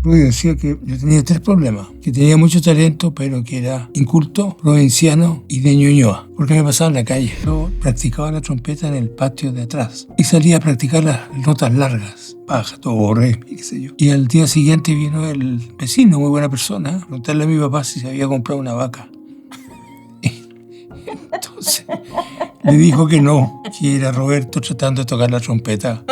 Rudy decía que yo tenía 3 problemas, que tenía mucho talento, pero que era inculto, provinciano y de Ñuñoa, porque me pasaba en la calle. Yo practicaba la trompeta en el patio de atrás y salía a practicar las notas largas, baja, do, re, y qué sé yo. Y al día siguiente vino el vecino, muy buena persona, a preguntarle a mi papá si se había comprado una vaca. Entonces le dijo que no, que era Roberto tratando de tocar la trompeta.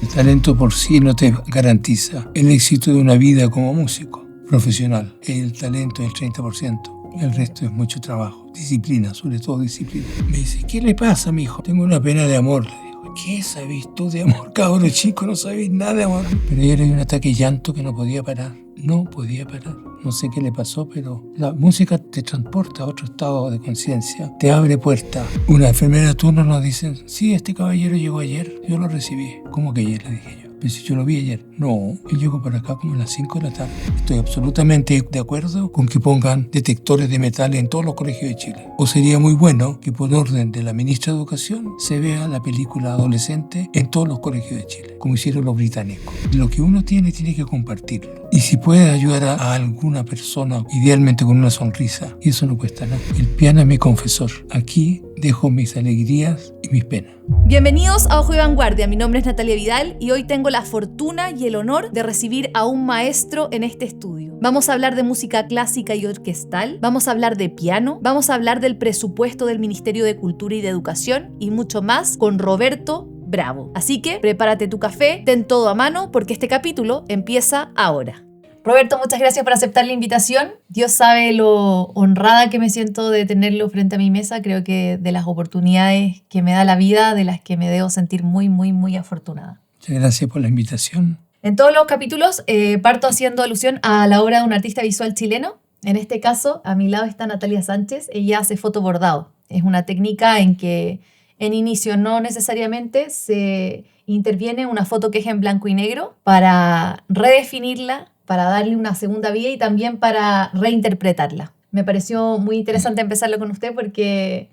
El talento por sí no te garantiza el éxito de una vida como músico profesional. El talento es el 30%. El resto es mucho trabajo, disciplina, sobre todo disciplina. Me dice, ¿qué le pasa, mijo? Tengo una pena de amor. Le digo, ¿qué sabés tú de amor, cabrón chico? No sabés nada de amor. Pero ayer le dio un ataque de llanto que no podía parar. No podía parar. No sé qué le pasó, pero la música te transporta a otro estado de conciencia, te abre puertas. Una enfermera de turno nos dicen, sí, este caballero llegó ayer, yo lo recibí. ¿Cómo que ayer? Le dije yo. Pero si yo lo vi ayer. No, él llegó para acá como a las 5 de la tarde. Estoy absolutamente de acuerdo con que pongan detectores de metal en todos los colegios de Chile. O sería muy bueno que por orden de la ministra de Educación se vea la película adolescente en todos los colegios de Chile, como hicieron los británicos. Lo que uno tiene que compartirlo. Y si puede ayudar a alguna persona, idealmente con una sonrisa, y eso no cuesta nada. El piano es mi confesor. Aquí dejo mis alegrías y mis penas. Bienvenidos a Ojo de Vanguardia, mi nombre es Natalia Vidal y hoy tengo la fortuna y el honor de recibir a un maestro en este estudio. Vamos a hablar de música clásica y orquestal, vamos a hablar de piano, vamos a hablar del presupuesto del Ministerio de Cultura y de Educación y mucho más con Roberto Bravo. Así que prepárate tu café, ten todo a mano porque este capítulo empieza ahora. Roberto, muchas gracias por aceptar la invitación. Dios sabe lo honrada que me siento de tenerlo frente a mi mesa. Creo que de las oportunidades que me da la vida, de las que me debo sentir muy, muy, muy afortunada. Muchas gracias por la invitación. En todos los capítulos parto haciendo alusión a la obra de un artista visual chileno. En este caso, a mi lado está Natalia Sánchez. Ella hace fotobordado. Es una técnica en que en inicio no necesariamente se interviene una foto que es en blanco y negro para redefinirla, para darle una segunda vida y también para reinterpretarla. Me pareció muy interesante empezarlo con usted porque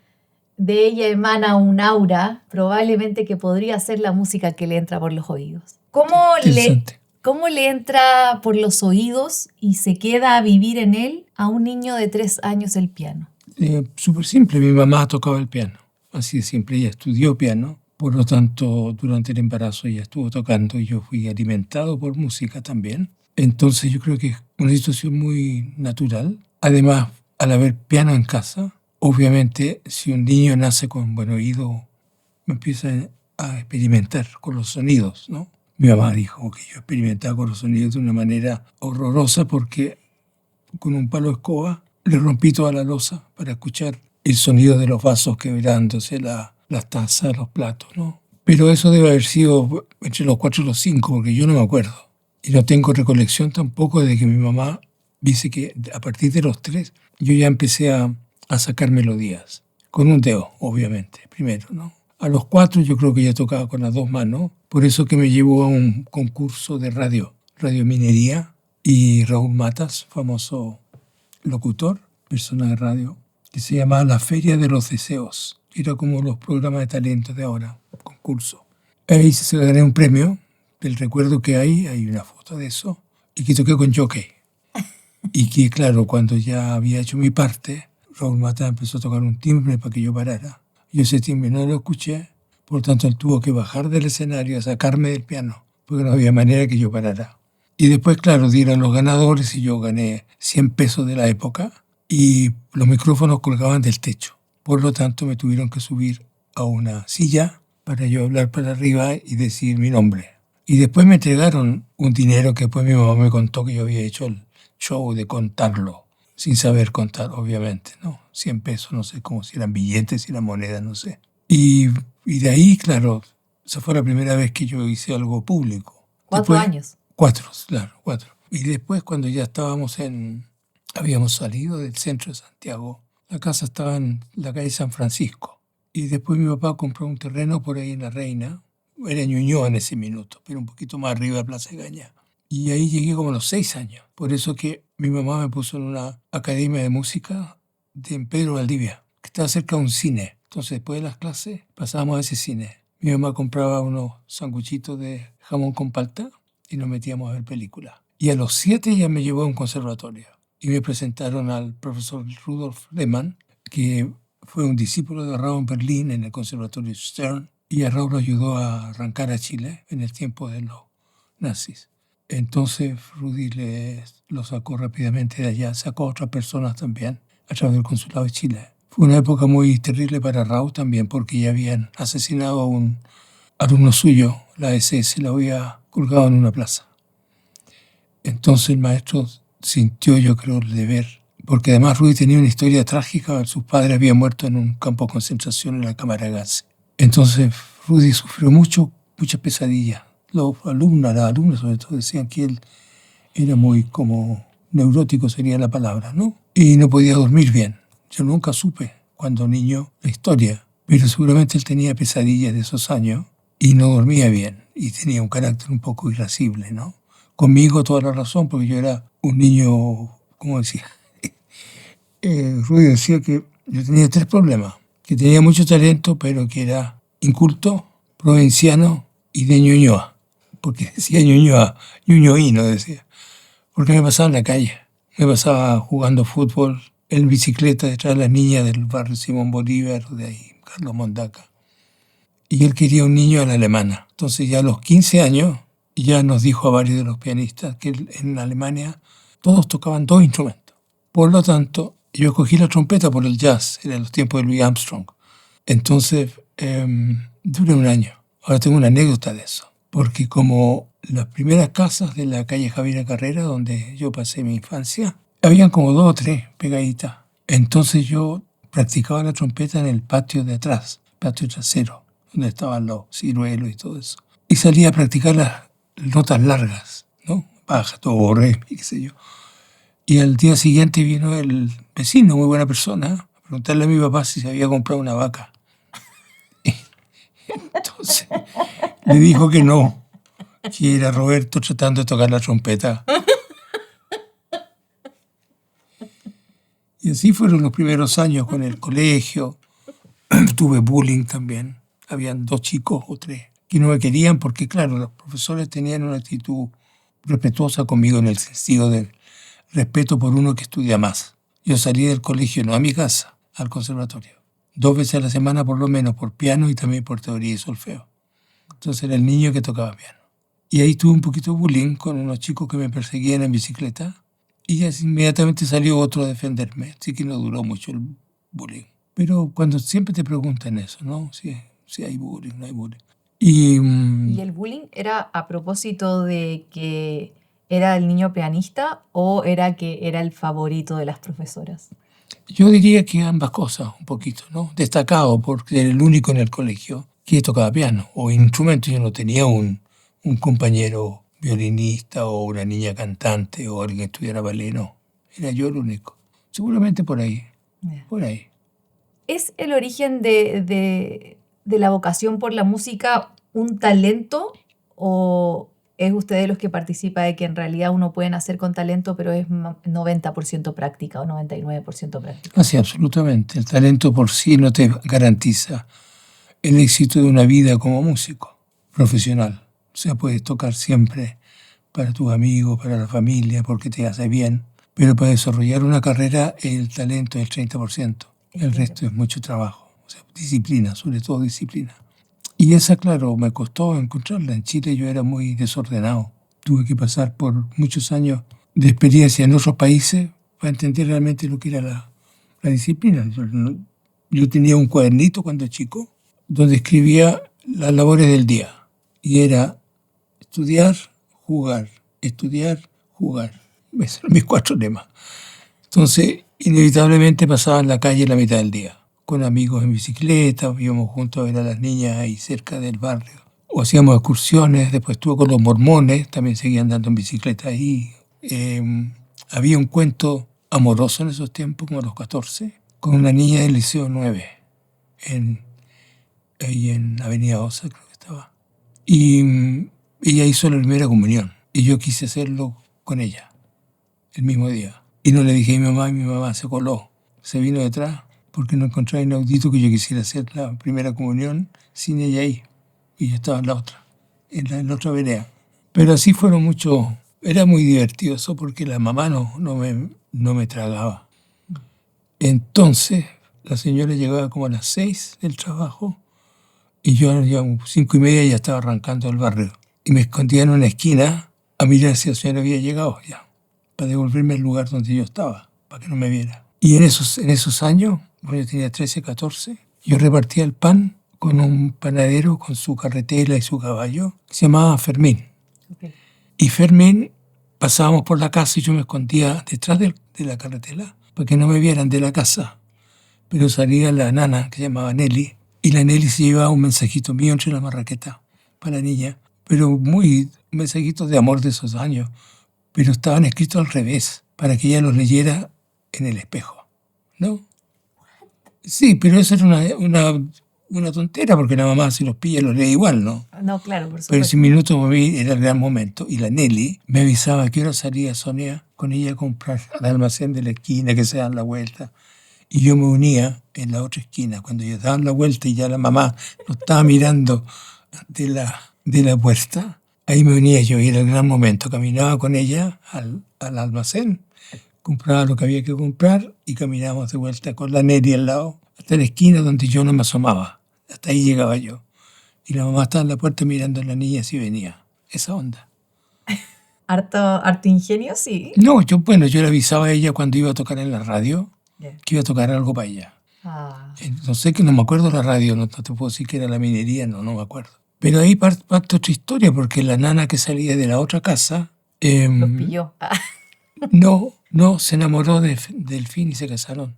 de ella emana un aura, probablemente que podría ser la música que le entra por los oídos. ¿Cómo le entra por los oídos y se queda a vivir en él a un niño de 3 años el piano? Súper simple, mi mamá tocaba el piano, así de simple, ella estudió piano. Por lo tanto, durante el embarazo ella estuvo tocando y yo fui alimentado por música también. Entonces yo creo que es una situación muy natural. Además, al haber piano en casa, obviamente si un niño nace con buen oído, empieza a experimentar con los sonidos, ¿no? Mi mamá dijo que yo experimentaba con los sonidos de una manera horrorosa porque con un palo de escoba le rompí toda la loza para escuchar el sonido de los vasos quebrándose, las tazas, los platos, ¿no? Pero eso debe haber sido entre los 4 y los 5, porque yo no me acuerdo. Y no tengo recolección tampoco de que mi mamá dice que a partir de los 3 yo ya empecé a sacar melodías. Con un dedo, obviamente, primero, ¿no? A los 4 yo creo que ya tocaba con las 2 manos. Por eso que me llevó a un concurso de radiominería. Y Raúl Matas, famoso locutor, persona de radio, que se llamaba La Feria de los Deseos. Era como los programas de talento de ahora, concurso. Ahí se gané un premio. Del recuerdo que hay una foto de eso, y que toqué con jockey. Y que, claro, cuando ya había hecho mi parte, Raúl Mata empezó a tocar un timbre para que yo parara. Yo ese timbre no lo escuché, por tanto él tuvo que bajar del escenario a sacarme del piano, porque no había manera que yo parara. Y después, claro, dieron los ganadores y yo gané 100 pesos de la época y los micrófonos colgaban del techo. Por lo tanto, me tuvieron que subir a una silla para yo hablar para arriba y decir mi nombre. Y después me entregaron un dinero que después mi mamá me contó que yo había hecho el show de contarlo, sin saber contar, obviamente, ¿no? 100 pesos, no sé cómo, si eran billetes, si eran monedas, no sé. Y de ahí, claro, esa fue la primera vez que yo hice algo público. 4 años. 4, claro, 4. Y después cuando ya habíamos salido del centro de Santiago, la casa estaba en la calle San Francisco. Y después mi papá compró un terreno por ahí en La Reina. Era Ñuñoa en ese minuto, pero un poquito más arriba de Plaza Gaña. Y ahí llegué como a los 6 años. Por eso que mi mamá me puso en una academia de música de Pedro Valdivia, que estaba cerca de un cine. Entonces después de las clases pasábamos a ese cine. Mi mamá compraba unos sanguchitos de jamón con palta y nos metíamos a ver películas. Y a los 7 ya me llevó a un conservatorio y me presentaron al profesor Rudolf Lehmann, que fue un discípulo de Raúl en Berlín en el conservatorio Stern, y a Raúl lo ayudó a arrancar a Chile en el tiempo de los nazis. Entonces Rudy lo sacó rápidamente de allá, sacó a otras personas también a través del consulado de Chile. Fue una época muy terrible para Raúl también, porque ya habían asesinado a un alumno suyo, la SS, lo había colgado en una plaza. Entonces el maestro sintió, yo creo, el deber, porque además Rudy tenía una historia trágica, sus padres habían muerto en un campo de concentración en la cámara de gas. Entonces Rudy sufrió muchas pesadillas. Las alumnas sobre todo decían que él era muy como neurótico, sería la palabra, ¿no? Y no podía dormir bien. Yo nunca supe, cuando niño, la historia, pero seguramente él tenía pesadillas de esos años y no dormía bien y tenía un carácter un poco irascible, ¿no? Conmigo toda la razón, porque yo era un niño, ¿cómo decía? Rudy decía que yo tenía 3 problemas, que tenía mucho talento, pero que era inculto, provinciano y de Ñuñoa, porque decía Ñuñoa, Ñuñoíno decía, porque me pasaba en la calle, me pasaba jugando fútbol en bicicleta detrás de las niñas del barrio Simón Bolívar, de ahí, Carlos Mondaca. Y él quería un niño a la alemana. Entonces ya a los 15 años ya nos dijo a varios de los pianistas que en Alemania todos tocaban 2 instrumentos. Por lo tanto, yo cogí la trompeta por el jazz, era en los tiempos de Louis Armstrong. Entonces, duré un año. Ahora tengo una anécdota de eso. Porque como las primeras casas de la calle Javier Carrera, donde yo pasé mi infancia, habían como 2 o 3 pegaditas. Entonces yo practicaba la trompeta en el patio de atrás, patio trasero, donde estaban los ciruelos y todo eso. Y salía a practicar las notas largas, ¿no? Baja, do, re, qué sé yo. Y al día siguiente vino el vecino, muy buena persona, a preguntarle a mi papá si se había comprado una vaca. Entonces le dijo que no, que era Roberto tratando de tocar la trompeta. Y así fueron los primeros años con el colegio. Tuve bullying también. Habían 2 chicos o 3 que no me querían porque, claro, los profesores tenían una actitud respetuosa conmigo en el sentido del respeto por uno que estudia más. Yo salí del colegio, no a mi casa, al conservatorio. 2 veces a la semana por lo menos, por piano y también por teoría y solfeo. Entonces era el niño que tocaba piano. Y ahí tuve un poquito de bullying con unos chicos que me perseguían en bicicleta y ya inmediatamente salió otro a defenderme. Así que no duró mucho el bullying. Pero cuando siempre te preguntan eso, ¿no? Si hay bullying, no hay bullying. ¿Y el bullying era a propósito de que era el niño pianista o era que era el favorito de las profesoras? Yo diría que ambas cosas, un poquito, ¿no? Destacado porque era el único en el colegio que tocaba piano o instrumento. Yo no tenía un compañero violinista o una niña cantante o alguien que estudiara ballet, no. Era yo el único. Seguramente por ahí, por ahí. ¿Es el origen de la vocación por la música un talento o es usted de los que participa de que en realidad uno puede nacer con talento pero es 90% práctica o 99% práctica? Así, absolutamente. El talento por sí no te garantiza el éxito de una vida como músico profesional. O sea, puedes tocar siempre para tus amigos, para la familia, porque te hace bien. Pero para desarrollar una carrera el talento es el 30%. El resto es mucho trabajo. O sea, disciplina, sobre todo disciplina. Y esa, claro, me costó encontrarla. En Chile yo era muy desordenado. Tuve que pasar por muchos años de experiencia en otros países para entender realmente lo que era la disciplina. Yo tenía un cuadernito cuando chico donde escribía las labores del día. Y era estudiar, jugar, estudiar, jugar. Esos eran mis 4 lemas. Entonces, inevitablemente pasaba en la calle la mitad del día, con amigos en bicicleta, íbamos juntos a ver a las niñas ahí cerca del barrio. O hacíamos excursiones, después estuve con los mormones, también seguían andando en bicicleta ahí. Había un cuento amoroso en esos tiempos, como a los 14, con una niña del Liceo 9, ahí en Avenida Osa, creo que estaba. Y ella hizo la primera comunión, y yo quise hacerlo con ella, el mismo día. Y no le dije a mi mamá, y mi mamá se coló. Se vino detrás porque no encontraba inaudito que yo quisiera hacer la primera comunión sin ella ahí. Y yo estaba en la otra, en la otra vereda. Pero así fueron muchos. Era muy divertido eso porque la mamá no me tragaba. Entonces, la señora llegaba como a las 6 del trabajo y yo a las 5:30 ya estaba arrancando el barrio. Y me escondía en una esquina a mirar si la señora había llegado ya, para devolverme al lugar donde yo estaba, para que no me viera. Y en esos años, cuando yo tenía 13, 14, yo repartía el pan con un panadero con su carretela y su caballo, que se llamaba Fermín. Okay. Y Fermín, pasábamos por la casa y yo me escondía detrás de la carretela para que no me vieran de la casa. Pero salía la nana, que se llamaba Nelly, y la Nelly se llevaba un mensajito mío entre la marraqueta para la niña, pero muy mensajitos de amor de esos años, pero estaban escritos al revés, para que ella los leyera en el espejo, ¿no? Sí, pero eso era una tontera, porque la mamá si los pilla los lee igual, ¿no? No, claro, por Pero supuesto. ese minuto para mí era el gran momento. Y la Nelly me avisaba que ahora salía Sonia con ella a comprar al almacén de la esquina, que se dan la vuelta. Y yo me unía en la otra esquina. Cuando ellos daban la vuelta y ya la mamá lo estaba mirando de la puerta, ahí me unía yo y era el gran momento. Caminaba con ella al almacén, compraba lo que había que comprar y caminábamos de vuelta con la Nelly al lado hasta la esquina donde yo no me asomaba. Hasta ahí llegaba yo. Y la mamá estaba en la puerta mirando a la niña si venía. Esa onda. Harto ingenio, sí. No, yo le avisaba a ella cuando iba a tocar en la radio Yeah. que iba a tocar algo para ella. Ah, No sé, que no me acuerdo la radio, no te puedo decir que era la minería, no me acuerdo. Pero ahí parte otra historia, porque la nana que salía de la otra casa, los pilló. Ah, no, se enamoró de Delfín y se casaron.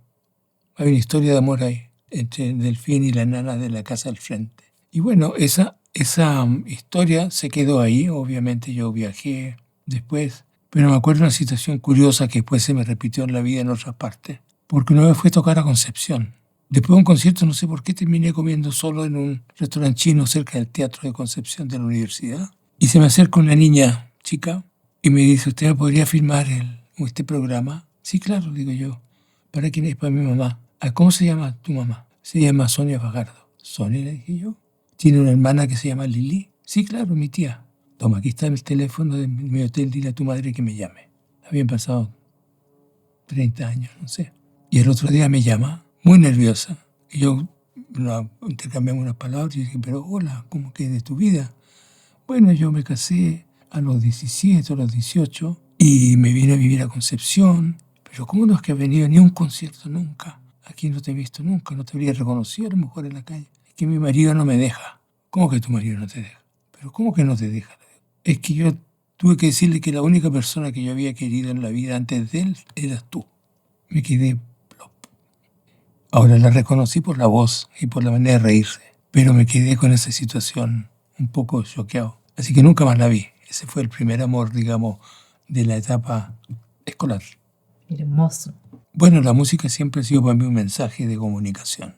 Hay una historia de amor ahí, entre Delfín y la nana de la casa al frente. Y bueno, esa historia se quedó ahí, obviamente yo viajé después, pero me acuerdo de una situación curiosa que después se me repitió en la vida en otras partes, porque una vez fui a tocar a Concepción. Después de un concierto, no sé por qué, terminé comiendo solo en un restaurante chino cerca del Teatro de Concepción de la universidad. Y se me acerca una niña chica y me dice, ¿usted me podría firmar este programa? Sí, claro, digo yo. ¿Para quién es? Para mi mamá. ¿Cómo se llama tu mamá? Se llama Sonia Fajardo. ¿Sonia? Le dije yo. ¿Tiene una hermana que se llama Lili? Sí, claro, mi tía. Toma, aquí está el teléfono de mi hotel, dile a tu madre que me llame. Habían pasado 30 años, no sé. Y el otro día me llama, muy nerviosa. Y yo intercambiamos unas palabras y dije, pero hola, ¿cómo que de tu vida? Bueno, yo me casé a los 17, a los 18 y me vine a vivir a Concepción. Pero ¿cómo no es que has venido ni a un concierto nunca? Aquí no te he visto nunca, no te habría reconocido a lo mejor en la calle. Es que mi marido no me deja. ¿Cómo que tu marido no te deja? ¿Pero cómo que no te deja? Es que yo tuve que decirle que la única persona que yo había querido en la vida antes de él eras tú. Me quedé plop. Ahora la reconocí por la voz y por la manera de reírse, pero me quedé con esa situación un poco choqueado. Así que nunca más la vi. Ese fue el primer amor, digamos, de la etapa escolar. hermoso. Bueno, la música siempre ha sido para mí un mensaje de comunicación,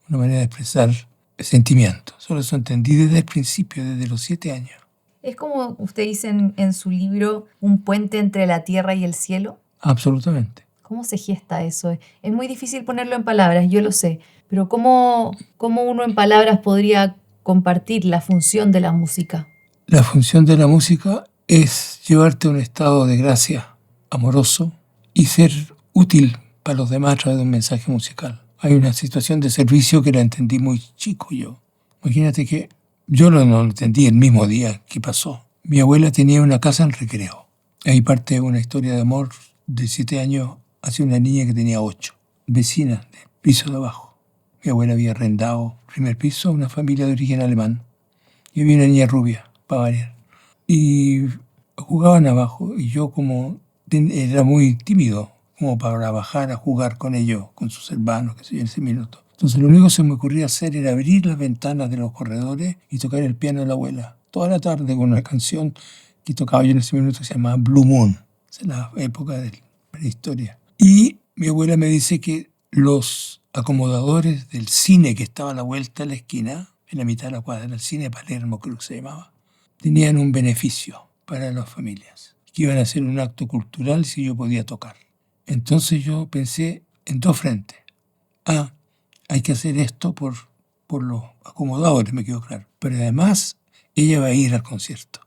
una manera de expresar sentimientos. Solo eso entendí desde el principio, desde los 7 años. Es como usted dice en su libro, un puente entre la tierra y el cielo. Absolutamente. ¿Cómo se gesta eso? Es muy difícil ponerlo en palabras, yo lo sé, pero ¿cómo uno en palabras podría compartir la función de la música? La función de la música es llevarte a un estado de gracia amoroso y ser útil para los demás a través de un mensaje musical. Hay una situación de servicio que la entendí muy chico yo. Imagínate que yo no lo entendí el mismo día que pasó. Mi abuela tenía una casa en Recreo. Ahí parte una historia de amor de 7 años hacia una niña que tenía 8, vecina del piso de abajo. Mi abuela había arrendado el primer piso a una familia de origen alemán. Y había una niña rubia, para variar. Y jugaban abajo y yo como era muy tímido como para bajar a jugar con ellos, con sus hermanos, que sé yo, en ese minuto. Entonces lo único que se me ocurría hacer era abrir las ventanas de los corredores y tocar el piano de la abuela. Toda la tarde con una canción que tocaba yo en ese minuto que se llamaba Blue Moon. Esa es la época de la prehistoria. Y mi abuela me dice que los acomodadores del cine que estaba a la vuelta de la esquina, en la mitad de la cuadra, el cine Palermo creo que se llamaba, tenían un beneficio para las familias, que iban a hacer un acto cultural si yo podía tocar. Entonces yo pensé en dos frentes. Hay que hacer esto por los acomodadores, me quedó claro. Pero además, ella va a ir al concierto.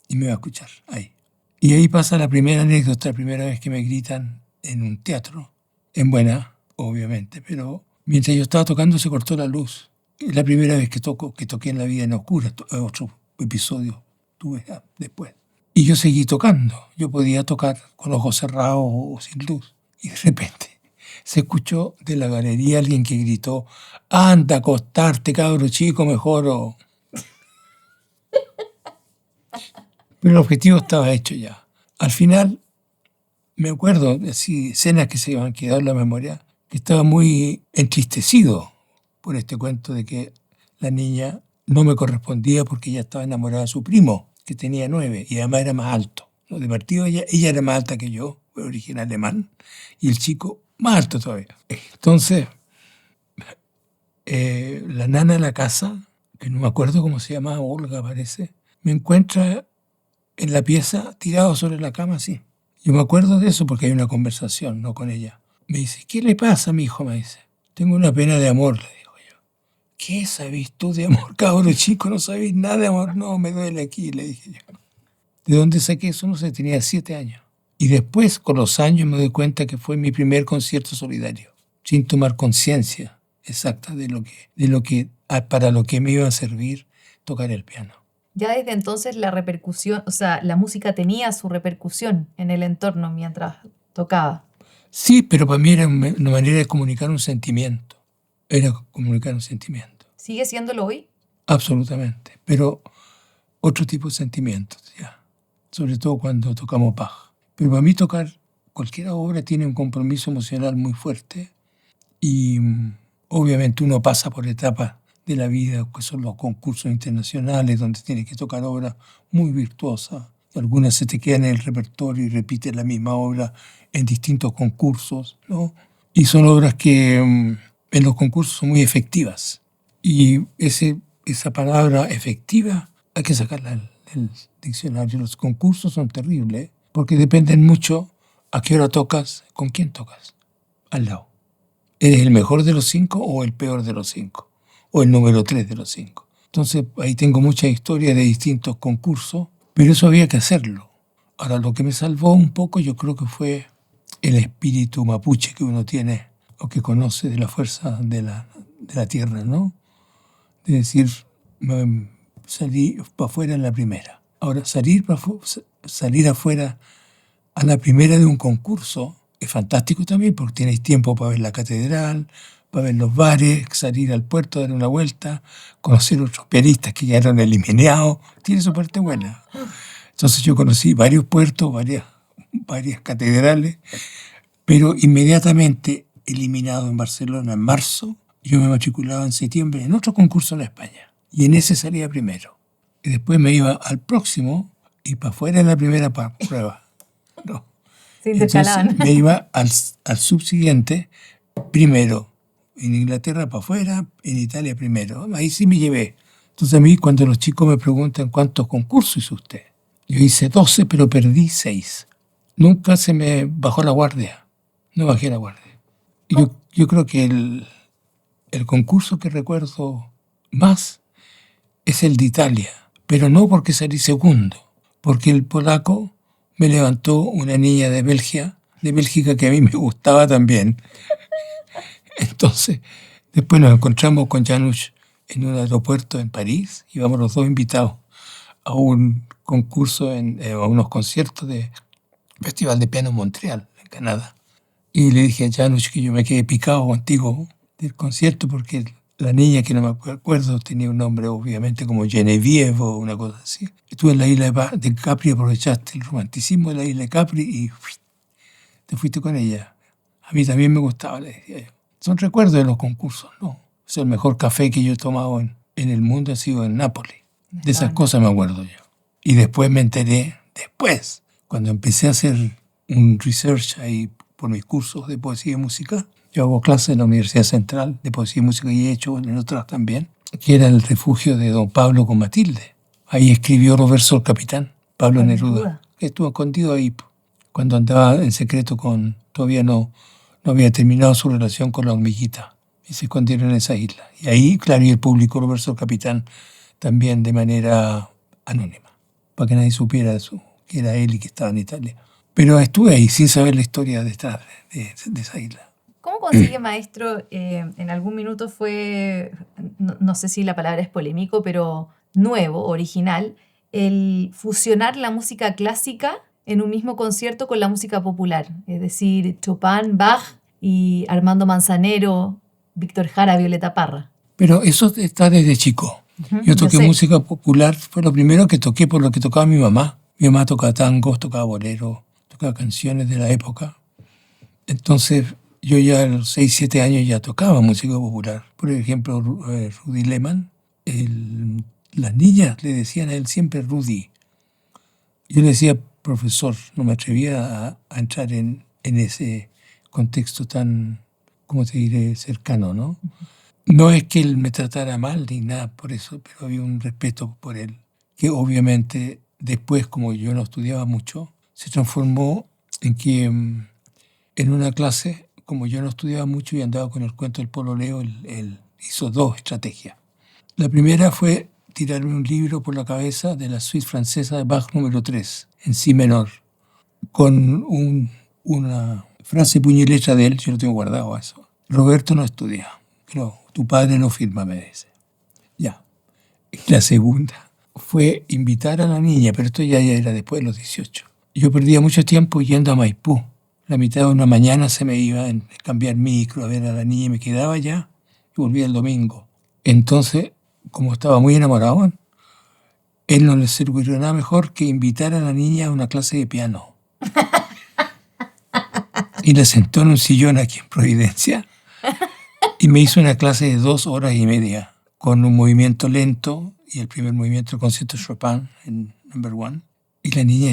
y me va a escuchar ahí. Y ahí pasa la primera anécdota, la primera vez que me gritan en un teatro, en buena, obviamente, pero mientras yo estaba tocando se cortó la luz. Es la primera vez que toqué en la vida en oscura, otro episodio tuve después. Y yo seguí tocando, yo podía tocar con ojos cerrados o sin luz. Y de repente se escuchó de la galería alguien que gritó: anda a acostarte, cabro chico, mejor. Pero el objetivo estaba hecho ya. Al final, me acuerdo, así, escenas que se me han quedado en la memoria, que estaba muy entristecido por este cuento de que la niña no me correspondía porque ella estaba enamorada de su primo, que tenía 9, y además era más alto. ¿No? De partido ella era más alta que yo, de origen alemán, y el chico más alto todavía. Entonces, la nana de la casa, que no me acuerdo cómo se llamaba, Olga parece, me encuentra en la pieza, tirado sobre la cama, así. Yo me acuerdo de eso porque hay una conversación, no con ella. Me dice: ¿qué le pasa, mi hijo? Me dice: tengo una pena de amor, le digo yo. ¿Qué sabés tú de amor, cabrón chico? ¿No sabés nada de amor? No, me duele aquí, le dije yo. ¿De dónde saqué eso? No sé, tenía 7 años. Y después, con los años, me doy cuenta que fue mi primer concierto solidario, sin tomar conciencia exacta de lo que, para lo que me iba a servir tocar el piano. Ya desde entonces la repercusión, o sea, la música tenía su repercusión en el entorno mientras tocaba. Sí, pero para mí era una manera de comunicar un sentimiento. Era comunicar un sentimiento. ¿Sigue siéndolo hoy? Absolutamente. Pero otro tipo de sentimientos, ya. Sobre todo cuando tocamos Bach. Pero para mí tocar cualquier obra tiene un compromiso emocional muy fuerte y obviamente uno pasa por etapas de la vida, que son los concursos internacionales, donde tienes que tocar obras muy virtuosas. Algunas se te quedan en el repertorio y repites la misma obra en distintos concursos, ¿no? Y son obras que en los concursos son muy efectivas. Y esa palabra efectiva hay que sacarla del diccionario. Los concursos son terribles porque dependen mucho a qué hora tocas, con quién tocas, al lado. ¿Eres el mejor de los 5 o el peor de los 5? O el número 3 de los 5. Entonces, ahí tengo mucha historia de distintos concursos, pero eso había que hacerlo. Ahora, lo que me salvó un poco yo creo que fue el espíritu mapuche que uno tiene o que conoce de la fuerza de la tierra, ¿no? De decir, salí para afuera en la primera. Ahora, salir afuera a la primera de un concurso es fantástico también porque tienes tiempo para ver la catedral, para ver los bares, salir al puerto, dar una vuelta, conocer otros pianistas que ya eran eliminados. Tiene su parte buena. Entonces yo conocí varios puertos, varias catedrales, pero inmediatamente eliminado en Barcelona en marzo, yo me matriculaba en septiembre en otro concurso en España. Y en ese salía primero. Y después me iba al próximo y para afuera en la primera prueba. No. Entonces me iba al subsiguiente primero. En Inglaterra para afuera, en Italia primero. Ahí sí me llevé. Entonces a mí cuando los chicos me preguntan ¿cuántos concursos hizo usted? Yo hice 12, pero perdí 6. Nunca se me bajó la guardia. No bajé la guardia. Yo creo que el concurso que recuerdo más es el de Italia. Pero no porque salí segundo. Porque el polaco me levantó una niña de Bélgica que a mí me gustaba también. Entonces, después nos encontramos con Janusz en un aeropuerto en París. Íbamos los dos invitados a un concurso, a unos conciertos de Festival de Piano en Montreal, en Canadá. Y le dije a Janusz que yo me quedé picado contigo del concierto porque la niña, que no me acuerdo, tenía un nombre obviamente como Genevieve o una cosa así. Estuve en la isla de Capri, aprovechaste el romanticismo de la isla de Capri y te fuiste con ella. A mí también me gustaba, le decía yo. Son recuerdos de los concursos, ¿no? O sea, el mejor café que yo he tomado en el mundo ha sido en Nápoles. De esas cosas me acuerdo yo. Y después me enteré, cuando empecé a hacer un research ahí por mis cursos de poesía y música, yo hago clases en la Universidad Central de Poesía y Música y he hecho en otras también, que era el refugio de don Pablo con Matilde. Ahí escribió los versos del capitán, Pablo Neruda, que estuvo escondido ahí cuando andaba en secreto todavía no había terminado su relación con la hormiguita y se escondieron en esa isla. Y ahí, claro, y él publicó los versos del capitán también de manera anónima. para que nadie supiera eso, que era él y que estaba en Italia. Pero estuve ahí sin saber la historia detrás de esa isla. ¿Cómo consigue, maestro? En algún minuto fue, no sé si la palabra es polémico, pero nuevo, original, el fusionar la música clásica en un mismo concierto con la música popular. Es decir, Chopin, Bach y Armando Manzanero, Víctor Jara, Violeta Parra. Pero eso está desde chico. Yo Yo toqué sé. música popular, fue lo primero que toqué por lo que tocaba mi mamá. Mi mamá tocaba tangos, tocaba bolero, tocaba canciones de la época. Entonces yo ya a los 6, 7 años ya tocaba música popular. Por ejemplo, Rudy Lehmann, las niñas le decían a él siempre Rudy. Yo le decía profesor, no me atrevía a entrar en ese contexto tan, ¿cómo te diré?, cercano, ¿no? No es que él me tratara mal ni nada por eso, pero había un respeto por él, que obviamente después, como yo no estudiaba mucho, se transformó en que en una clase, como yo no estudiaba mucho y andaba con el cuento del pololeo, él hizo 2 estrategias. La primera fue tirarme un libro por la cabeza de la suite francesa de Bach número 3, en si menor, con una frase puño y letra de él, yo lo tengo guardado eso. Roberto no estudia, pero tu padre lo firma, me dice. Ya. Y la segunda fue invitar a la niña, pero esto ya era después de los 18. Yo perdía mucho tiempo yendo a Maipú. La mitad de una mañana se me iba a cambiar micro, a ver a la niña y me quedaba allá y volvía el domingo. Entonces, como estaba muy enamorado, él no le sirvió nada mejor que invitar a la niña a una clase de piano. Y la sentó en un sillón aquí en Providencia y me hizo una clase de 2 horas y media con un movimiento lento y el primer movimiento del concierto de Chopin en number 1. Y la niña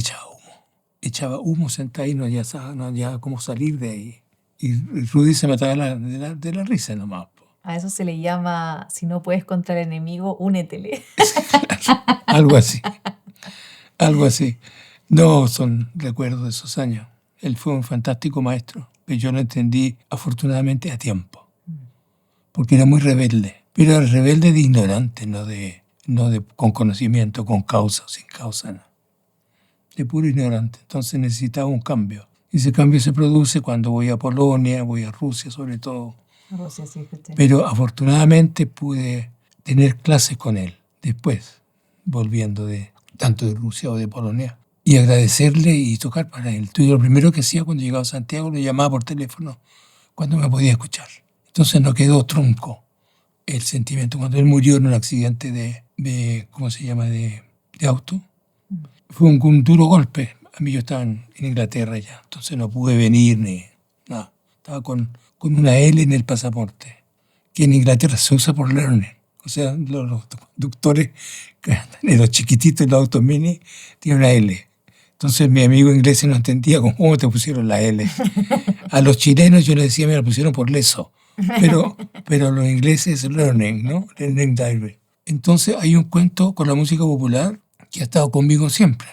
echaba humo sentada y no había cómo salir de ahí. Y Rudy se mataba de la risa nomás. A eso se le llama, si no puedes contra el enemigo, únetele. Algo así. Algo así. No, son recuerdos de esos años. Él fue un fantástico maestro, que yo lo entendí afortunadamente a tiempo, porque era muy rebelde, pero era rebelde de ignorante, no de con conocimiento, con causa o sin causa, no. De puro ignorante. Entonces necesitaba un cambio. Y ese cambio se produce cuando voy a Polonia, voy a Rusia sobre todo. Rusia, sí, escuché. Pero afortunadamente pude tener clases con él después, volviendo tanto de Rusia o de Polonia, y agradecerle y tocar para él. Yo lo primero que hacía cuando llegaba a Santiago, lo llamaba por teléfono cuando me podía escuchar. Entonces no quedó trunco el sentimiento. Cuando él murió en un accidente de ¿cómo se llama?, de auto, fue un duro golpe. A mí yo estaba en Inglaterra ya, entonces no pude venir ni nada. Estaba con una L en el pasaporte, que en Inglaterra se usa por learning. O sea, los conductores que andan en los chiquititos, los autos mini, tienen una L. Entonces mi amigo inglés no entendía cómo te pusieron la L. A los chilenos yo les decía, me la pusieron por leso. Pero los ingleses learning, ¿no? Learning diary. Entonces hay un cuento con la música popular que ha estado conmigo siempre,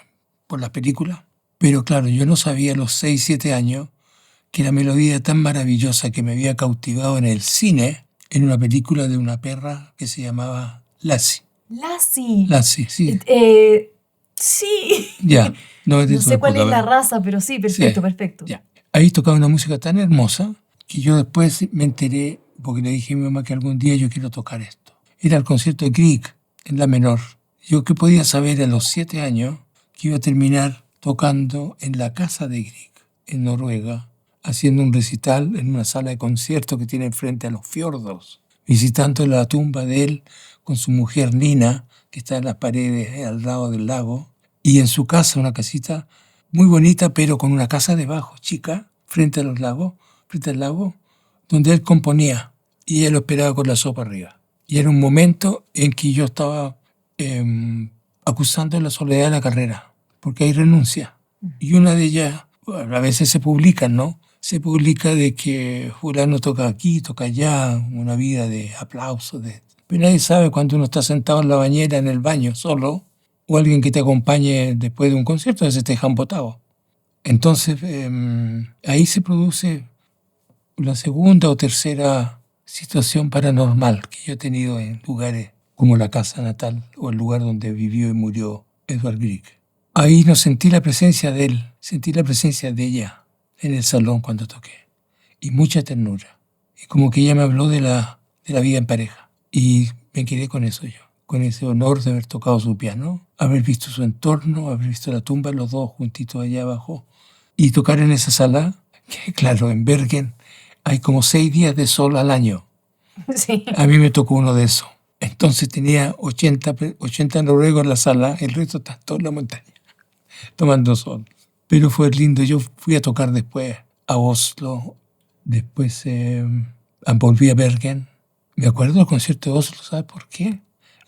por las películas. Pero claro, yo no sabía a los 6, 7 años que la melodía tan maravillosa que me había cautivado en el cine, en una película de una perra que se llamaba Lassie. Lassie. Lassie, sí. Sí. Ya. No, es de No tu sé cuál época, es la ¿verdad? raza, pero sí, perfecto, Sí. perfecto. Ya. Ahí tocaba una música tan hermosa que yo después me enteré, porque le dije a mi mamá que algún día yo quiero tocar esto. Era el concierto de Grieg, en la menor. Yo que podía saber a los 7 años que iba a terminar tocando en la casa de Grieg, en Noruega, haciendo un recital en una sala de conciertos que tiene frente a los fiordos, visitando la tumba de él con su mujer Nina, que está en las paredes al lado del lago, y en su casa, una casita muy bonita, pero con una casa debajo, chica, frente al lago, donde él componía, y ella lo esperaba con la sopa arriba. Y era un momento en que yo estaba acusando la soledad de la carrera, porque hay renuncia. Y una de ellas, bueno, a veces se publican, ¿no? Se publica de que fulano toca aquí, toca allá, una vida de aplausos. Pero nadie sabe cuando uno está sentado en la bañera, en el baño, solo, o alguien que te acompañe después de un concierto, a veces te dejan botado. Entonces, ahí se produce la segunda o tercera situación paranormal que yo he tenido en lugares como la casa natal o el lugar donde vivió y murió Edvard Grieg. Ahí no sentí la presencia de él, sentí la presencia de ella en el salón cuando toqué. Y mucha ternura. Y como que ella me habló de la vida en pareja. Y me quedé con eso yo, con ese honor de haber tocado su piano, haber visto su entorno, haber visto la tumba, los dos juntitos allá abajo, y tocar en esa sala, que claro, en Bergen hay como 6 días de sol al año. Sí. A mí me tocó uno de esos. Entonces tenía 80 noruegos en la sala, el resto está todo en la montaña, tomando sol. Pero fue lindo. Yo fui a tocar después a Oslo, después volví a Bergen. Me acuerdo del concierto de Oslo, ¿sabes por qué?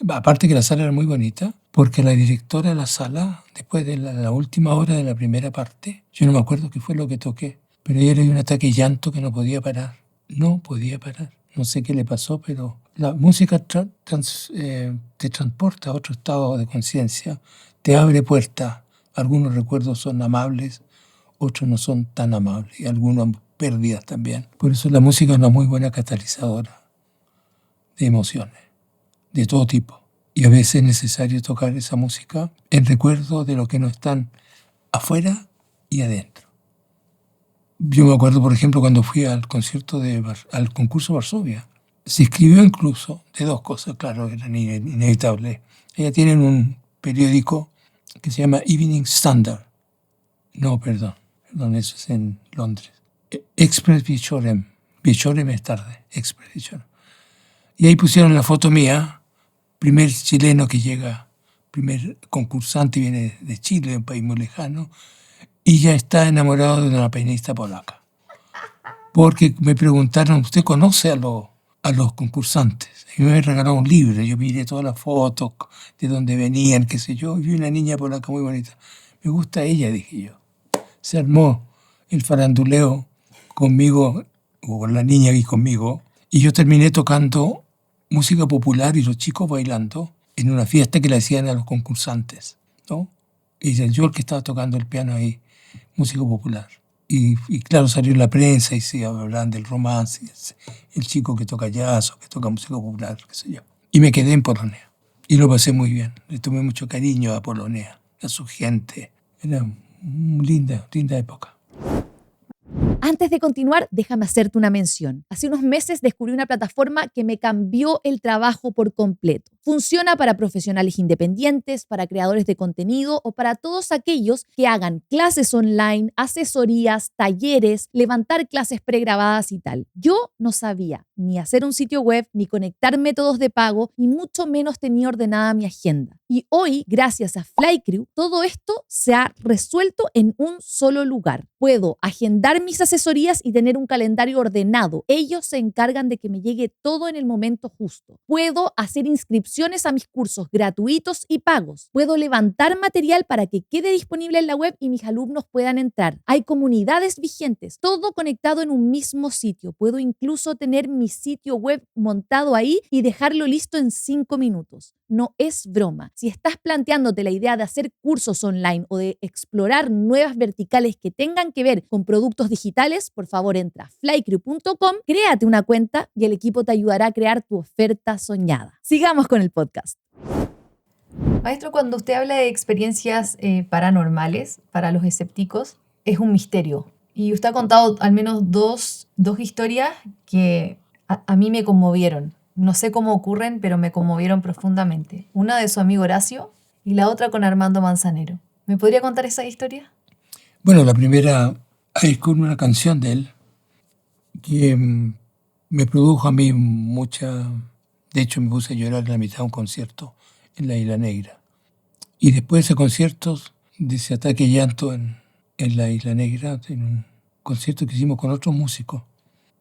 Aparte que la sala era muy bonita, porque la directora de la sala, después de la última hora de la primera parte, yo no me acuerdo qué fue lo que toqué, pero ella le dio un ataque de llanto que no podía parar. No podía parar. No sé qué le pasó, pero la música te transporta a otro estado de conciencia, te abre puertas. Algunos recuerdos son amables, otros no son tan amables, y algunos pérdidas también. Por eso la música es una muy buena catalizadora de emociones, de todo tipo. Y a veces es necesario tocar esa música en recuerdo de lo que no están afuera y adentro. Yo me acuerdo, por ejemplo, cuando fui al concierto al concurso Varsovia. Se escribió incluso de dos cosas, claro, eran inevitables. Ellas tienen un periódico que se llama Evening Standard. No, perdón, eso es en Londres. Express Večerem. Večerem es tarde, Express Večerem. Y ahí pusieron la foto mía, primer chileno que llega, primer concursante, viene de Chile, un país muy lejano, y ya está enamorado de una pianista polaca. Porque me preguntaron, ¿usted conoce a los concursantes? Y me regalaron un libro, yo miré todas las fotos, de dónde venían, qué sé yo, y vi una niña polaca muy bonita. Me gusta ella, dije yo. Se armó el faranduleo conmigo, o con la niña y conmigo, y yo terminé tocando música popular y los chicos bailando en una fiesta que le hacían a los concursantes, ¿no? Y yo el que estaba tocando el piano ahí, música popular. Y claro, salió en la prensa y se hablaban del romance, el chico que toca jazz o que toca música popular, qué sé yo. Y me quedé en Polonia. Y lo pasé muy bien. Le tomé mucho cariño a Polonia, a su gente. Era linda época. Antes de continuar, déjame hacerte una mención. Hace unos meses descubrí una plataforma que me cambió el trabajo por completo. Funciona para profesionales independientes, para creadores de contenido o para todos aquellos que hagan clases online, asesorías, talleres, levantar clases pregrabadas y tal. Yo no sabía ni hacer un sitio web, ni conectar métodos de pago, ni mucho menos tenía ordenada mi agenda. Y hoy, gracias a Flycrew, todo esto se ha resuelto en un solo lugar. Puedo agendar mis asesorías y tener un calendario ordenado. Ellos se encargan de que me llegue todo en el momento justo. Puedo hacer inscripciones a mis cursos gratuitos y pagos. Puedo levantar material para que quede disponible en la web y mis alumnos puedan entrar. Hay comunidades vigentes, todo conectado en un mismo sitio. Puedo incluso tener mi sitio web montado ahí y dejarlo listo en 5 minutos. No es broma. Si estás planteándote la idea de hacer cursos online o de explorar nuevas verticales que tengan que ver con productos digitales, por favor entra a flycrew.com, créate una cuenta y el equipo te ayudará a crear tu oferta soñada. Sigamos con el podcast. Maestro, cuando usted habla de experiencias paranormales para los escépticos, es un misterio. Y usted ha contado al menos dos historias que a mí me conmovieron. No sé cómo ocurren, pero me conmovieron profundamente. Una de su amigo Horacio y la otra con Armando Manzanero. ¿Me podría contar esa historia? Bueno, la primera es con una canción de él que me produjo a mí mucha... De hecho, me puse a llorar en la mitad de un concierto en la Isla Negra. Y después de ese concierto, de ese ataque de llanto en la Isla Negra, en un concierto que hicimos con otros músicos,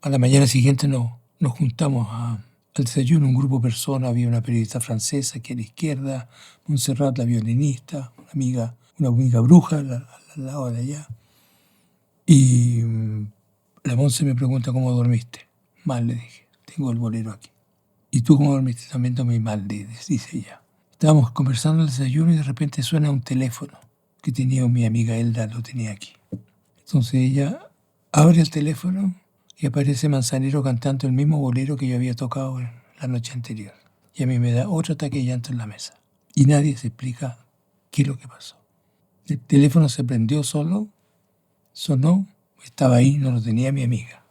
a la mañana siguiente nos juntamos al desayuno, un grupo de personas. Había una periodista francesa aquí a la izquierda, Montserrat, la violinista, una amiga bruja al lado de allá. Y la Montse me pregunta cómo dormiste. Mal, le dije, tengo el bolero aquí. ¿Y tú cómo dormiste? También dormí mal, dice ella. Estábamos conversando en el desayuno y de repente suena un teléfono que tenía mi amiga Elda, lo tenía aquí. Entonces ella abre el teléfono y aparece Manzanero cantando el mismo bolero que yo había tocado la noche anterior. Y a mí me da otro ataque de llanto en la mesa. Y nadie se explica qué es lo que pasó. El teléfono se prendió solo, sonó, estaba ahí, no lo tenía mi amiga.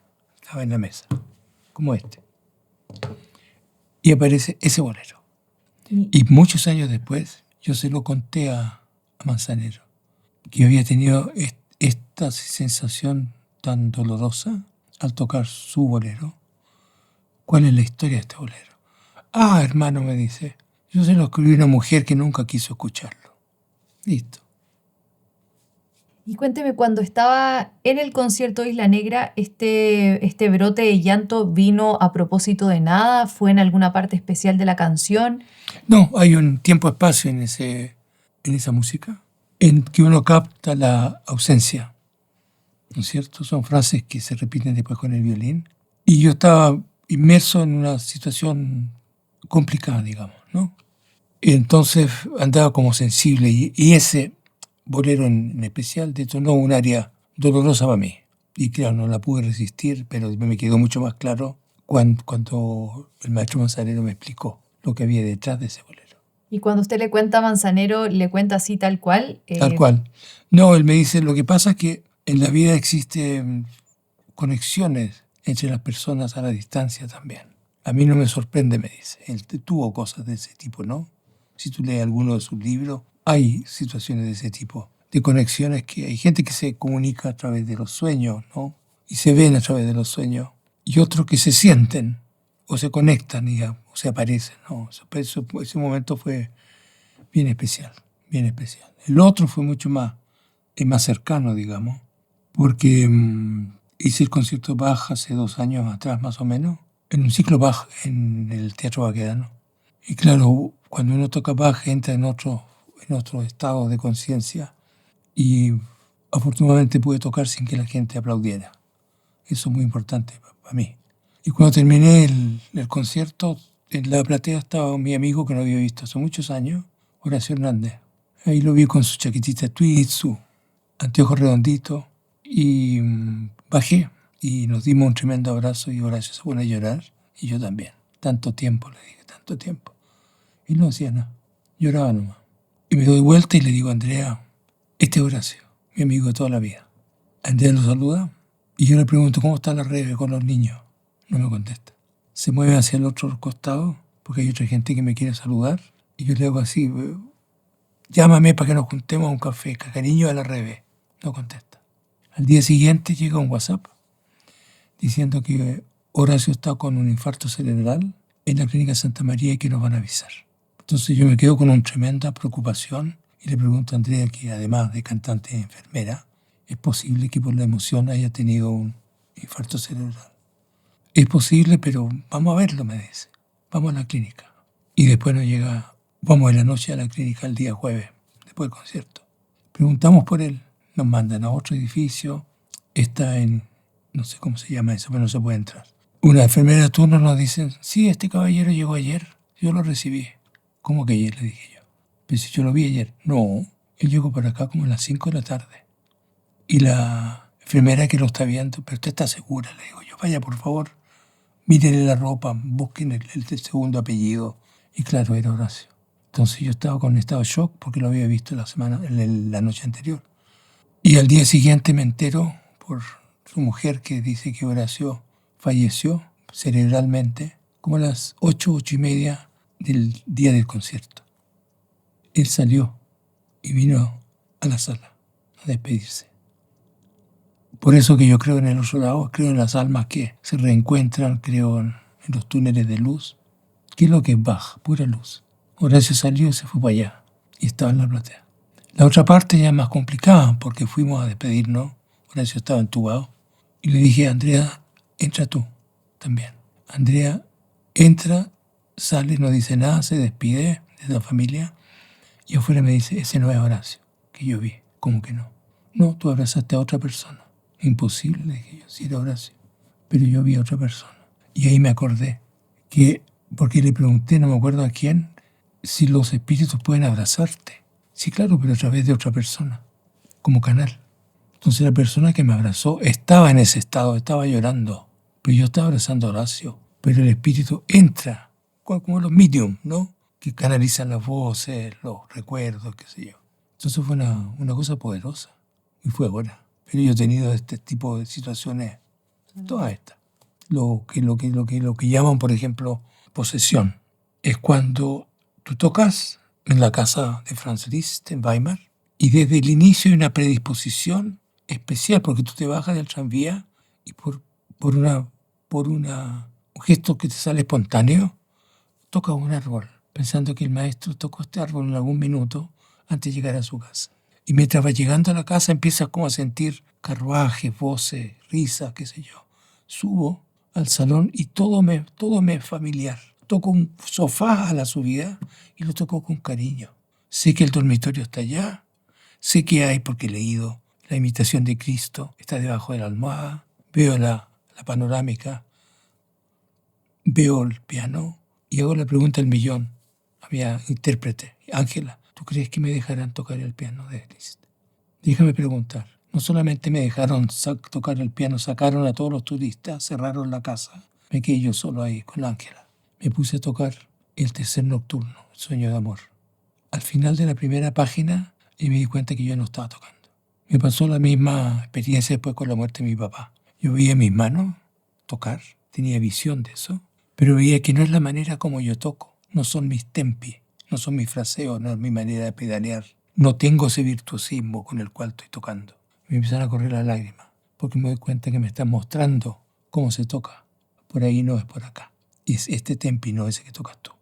Estaba en la mesa, como este. Y aparece ese bolero. Y muchos años después, yo se lo conté a Manzanero, que yo había tenido esta sensación tan dolorosa al tocar su bolero. ¿Cuál es la historia de este bolero? Ah, hermano, me dice, yo se lo escribí a una mujer que nunca quiso escucharlo. Listo. Y cuénteme, cuando estaba en el concierto de Isla Negra, este brote de llanto vino a propósito de nada, ¿fue en alguna parte especial de la canción? No, hay un tiempo-espacio en esa música en que uno capta la ausencia, ¿no es cierto? Son frases que se repiten después con el violín. Y yo estaba inmerso en una situación complicada, digamos, ¿no? Y entonces andaba como sensible y ese bolero en especial detonó un área dolorosa para mí. Y claro, no la pude resistir, pero me quedó mucho más claro cuando el maestro Manzanero me explicó lo que había detrás de ese bolero. Y cuando usted le cuenta a Manzanero, le cuenta así tal cual. Tal cual. No, él me dice, lo que pasa es que en la vida existen conexiones entre las personas a la distancia también. A mí no me sorprende, me dice. Él tuvo cosas de ese tipo, ¿no? Si tú lees alguno de sus libros, hay situaciones de ese tipo, de conexiones que hay gente que se comunica a través de los sueños, ¿no? Y se ven a través de los sueños. Y otros que se sienten o se conectan o se aparecen, ¿no? Ese momento fue bien especial, bien especial. El otro fue mucho más cercano, digamos, porque hice el concierto Bach hace 2 años atrás, más o menos, en un ciclo Bach en el Teatro Baquedano. Y claro, cuando uno toca Bach entra en otro estado de conciencia y afortunadamente pude tocar sin que la gente aplaudiera. Eso es muy importante para mí. Y cuando terminé el concierto, en la platea estaba mi amigo que no había visto hace muchos años, Horacio Hernández. Ahí lo vi con su chaquetita tweed, su anteojos redonditos, y bajé y nos dimos un tremendo abrazo y Horacio se pone a llorar y yo también. Tanto tiempo, le dije, tanto tiempo. Y no hacía nada, lloraba nomás. Y me doy vuelta y le digo a Andrea, este es Horacio, mi amigo de toda la vida. Andrea lo saluda y yo le pregunto, ¿cómo está la Rebe con los niños? No me contesta. Se mueve hacia el otro costado porque hay otra gente que me quiere saludar y yo le hago así, llámame para que nos juntemos a un café, cariño a la Rebe. No contesta. Al día siguiente llega un WhatsApp diciendo que Horacio está con un infarto cerebral en la clínica Santa María y que nos van a avisar. Entonces yo me quedo con una tremenda preocupación y le pregunto a Andrea, que además de cantante y enfermera, ¿es posible que por la emoción haya tenido un infarto cerebral? Es posible, pero vamos a verlo, me dice. Vamos a la clínica. Y después nos llega, vamos en la noche a la clínica el día jueves, después del concierto. Preguntamos por él, nos mandan a otro edificio, está en, no sé cómo se llama eso, pero no se puede entrar. Una enfermera de turno nos dice, sí, este caballero llegó ayer, yo lo recibí. ¿Cómo que ayer? Le dije yo. Pero si yo lo vi ayer. No, él llegó para acá como a las 5 de la tarde. Y la enfermera que lo está viendo, pero usted está segura, le digo yo, vaya por favor, mírenle la ropa, busquen el segundo apellido. Y claro, era Horacio. Entonces yo estaba con estado de shock porque lo había visto la noche anterior. Y al día siguiente me entero por su mujer que dice que Horacio falleció cerebralmente como a las 8:30 del día del concierto. Él salió y vino a la sala a despedirse. Por eso que yo creo en el otro lado, creo en las almas que se reencuentran, creo en los túneles de luz. ¿Qué es lo que es Bach? Pura luz. Horacio salió y se fue para allá y estaba en la platea. La otra parte ya es más complicada porque fuimos a despedirnos. Horacio estaba entubado y le dije a Andrea, entra tú también. Andrea entra, sale, no dice nada, se despide de la familia y afuera me dice, ese no es Horacio, que yo vi. ¿Cómo que no? No, tú abrazaste a otra persona. Imposible, le dije yo, sí era Horacio. Pero yo vi a otra persona. Y ahí me acordé que, porque le pregunté, no me acuerdo a quién, si los espíritus pueden abrazarte. Sí, claro, pero a través de otra persona, como canal. Entonces la persona que me abrazó estaba en ese estado, estaba llorando. Pero yo estaba abrazando a Horacio. Pero el espíritu entra, como los medium, ¿no? Que canalizan las voces, los recuerdos, qué sé yo. Entonces fue una cosa poderosa. Y fue ahora. Pero yo he tenido este tipo de situaciones, todas estas. Lo que llaman, por ejemplo, posesión. Es cuando tú tocas en la casa de Franz Liszt en Weimar y desde el inicio hay una predisposición especial porque tú te bajas del tranvía y por un gesto que te sale espontáneo, tocas un árbol, pensando que el maestro tocó este árbol en algún minuto antes de llegar a su casa. Y mientras vas llegando a la casa empiezas como a sentir carruajes, voces, risas, qué sé yo. Subo al salón y todo me es familiar. Toco un sofá a la subida y lo toco con cariño. Sé que el dormitorio está allá, sé que hay, porque he leído, la imitación de Cristo está debajo de la almohada, veo la panorámica, veo el piano y hago la pregunta del millón a mi intérprete, Ángela, ¿tú crees que me dejarán tocar el piano de Liszt? Déjame preguntar. No solamente me dejaron tocar el piano, sacaron a todos los turistas, cerraron la casa. Me quedé yo solo ahí con Ángela. Me puse a tocar el tercer nocturno, el sueño de amor. Al final de la primera página y me di cuenta que yo no estaba tocando. Me pasó la misma experiencia después con la muerte de mi papá. Yo veía mis manos tocar, tenía visión de eso, pero veía que no es la manera como yo toco. No son mis tempi, no son mis fraseos, no es mi manera de pedalear. No tengo ese virtuosismo con el cual estoy tocando. Me empiezan a correr las lágrimas, porque me doy cuenta que me están mostrando cómo se toca. Por ahí no es por acá. Y es este tempi, no ese que tocas tú.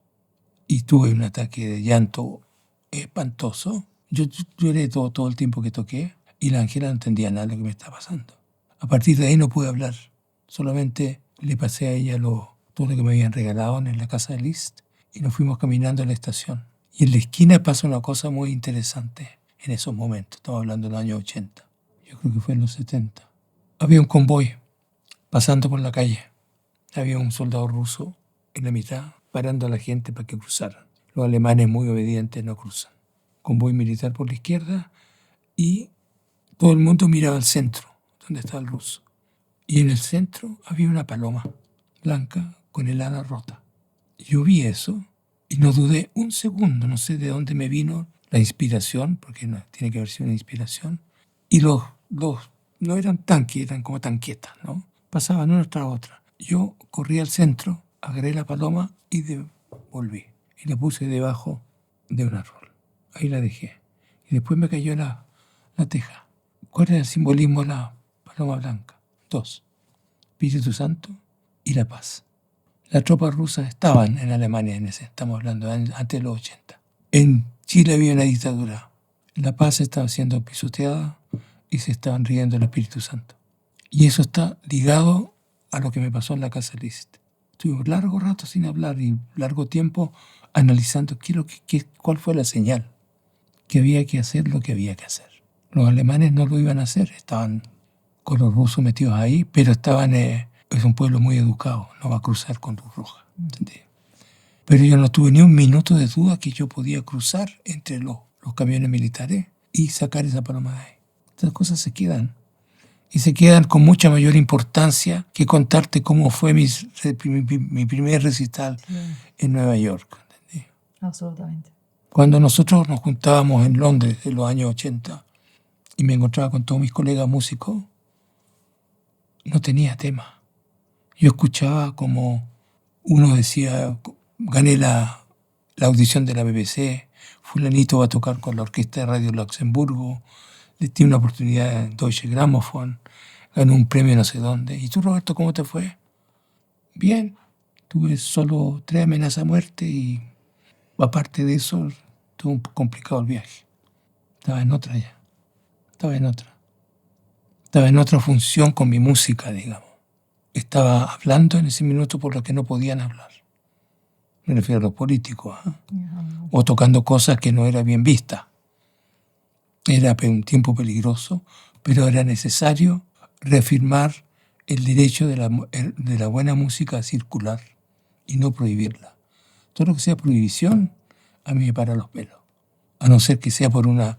Y tuve un ataque de llanto espantoso. Yo lloré todo el tiempo que toqué y la Ángela no entendía nada de lo que me estaba pasando. A partir de ahí no pude hablar. Solamente le pasé a ella todo lo que me habían regalado en la casa de Liszt y nos fuimos caminando a la estación. Y en la esquina pasa una cosa muy interesante en esos momentos. Estamos hablando de los años 80. Yo creo que fue en los 70. Había un convoy pasando por la calle. Había un soldado ruso en la mitad parando a la gente para que cruzaran. Los alemanes muy obedientes no cruzan. Convoy militar por la izquierda y todo el mundo miraba al centro, donde estaba el ruso. Y en el centro había una paloma blanca con el ala rota. Yo vi eso y no dudé un segundo, no sé de dónde me vino la inspiración, porque no, tiene que haber sido una inspiración. Y los no eran tanques, eran como tanquetas, ¿no? Pasaban una tras otra. Yo corrí al centro, agarré la paloma y volví. Y la puse debajo de un árbol. Ahí la dejé. Y después me cayó la teja. ¿Cuál era el simbolismo de la paloma blanca? 2. Espíritu Santo y la paz. Las tropas rusas estaban en Alemania estamos hablando antes de los 80. En Chile había una dictadura. La paz estaba siendo pisoteada y se estaban riendo del Espíritu Santo. Y eso está ligado a lo que me pasó en la casa de Liszt. Estuve largo rato sin hablar y largo tiempo analizando cuál fue la señal, que había que hacer lo que había que hacer. Los alemanes no lo iban a hacer, estaban con los rusos metidos ahí, pero es un pueblo muy educado, no va a cruzar con luz roja. ¿Entendí? Pero yo no tuve ni un minuto de duda que yo podía cruzar entre los camiones militares y sacar esa paloma de ahí. Estas cosas se quedan. Y se quedan con mucha mayor importancia que contarte cómo fue mi primer recital en Nueva York. ¿Entendí? Absolutamente. Cuando nosotros nos juntábamos en Londres en los años 80 y me encontraba con todos mis colegas músicos, no tenía tema. Yo escuchaba como uno decía, gané la audición de la BBC, fulanito va a tocar con la orquesta de Radio Luxemburgo, tiene una oportunidad en Deutsche Grammophon, ganó un premio no sé dónde. ¿Y tú, Roberto, cómo te fue? Bien, tuve solo 3 amenazas a muerte y aparte de eso, tuve un complicado el viaje. Estaba en otra ya, estaba en otra función con mi música, digamos. Estaba hablando en ese minuto por lo que no podían hablar. Me refiero a los políticos, ¿eh? O tocando cosas que no era bien vista. Era un tiempo peligroso, pero era necesario reafirmar el derecho de la buena música a circular y no prohibirla. Todo lo que sea prohibición, a mí me para los pelos, a no ser que sea por una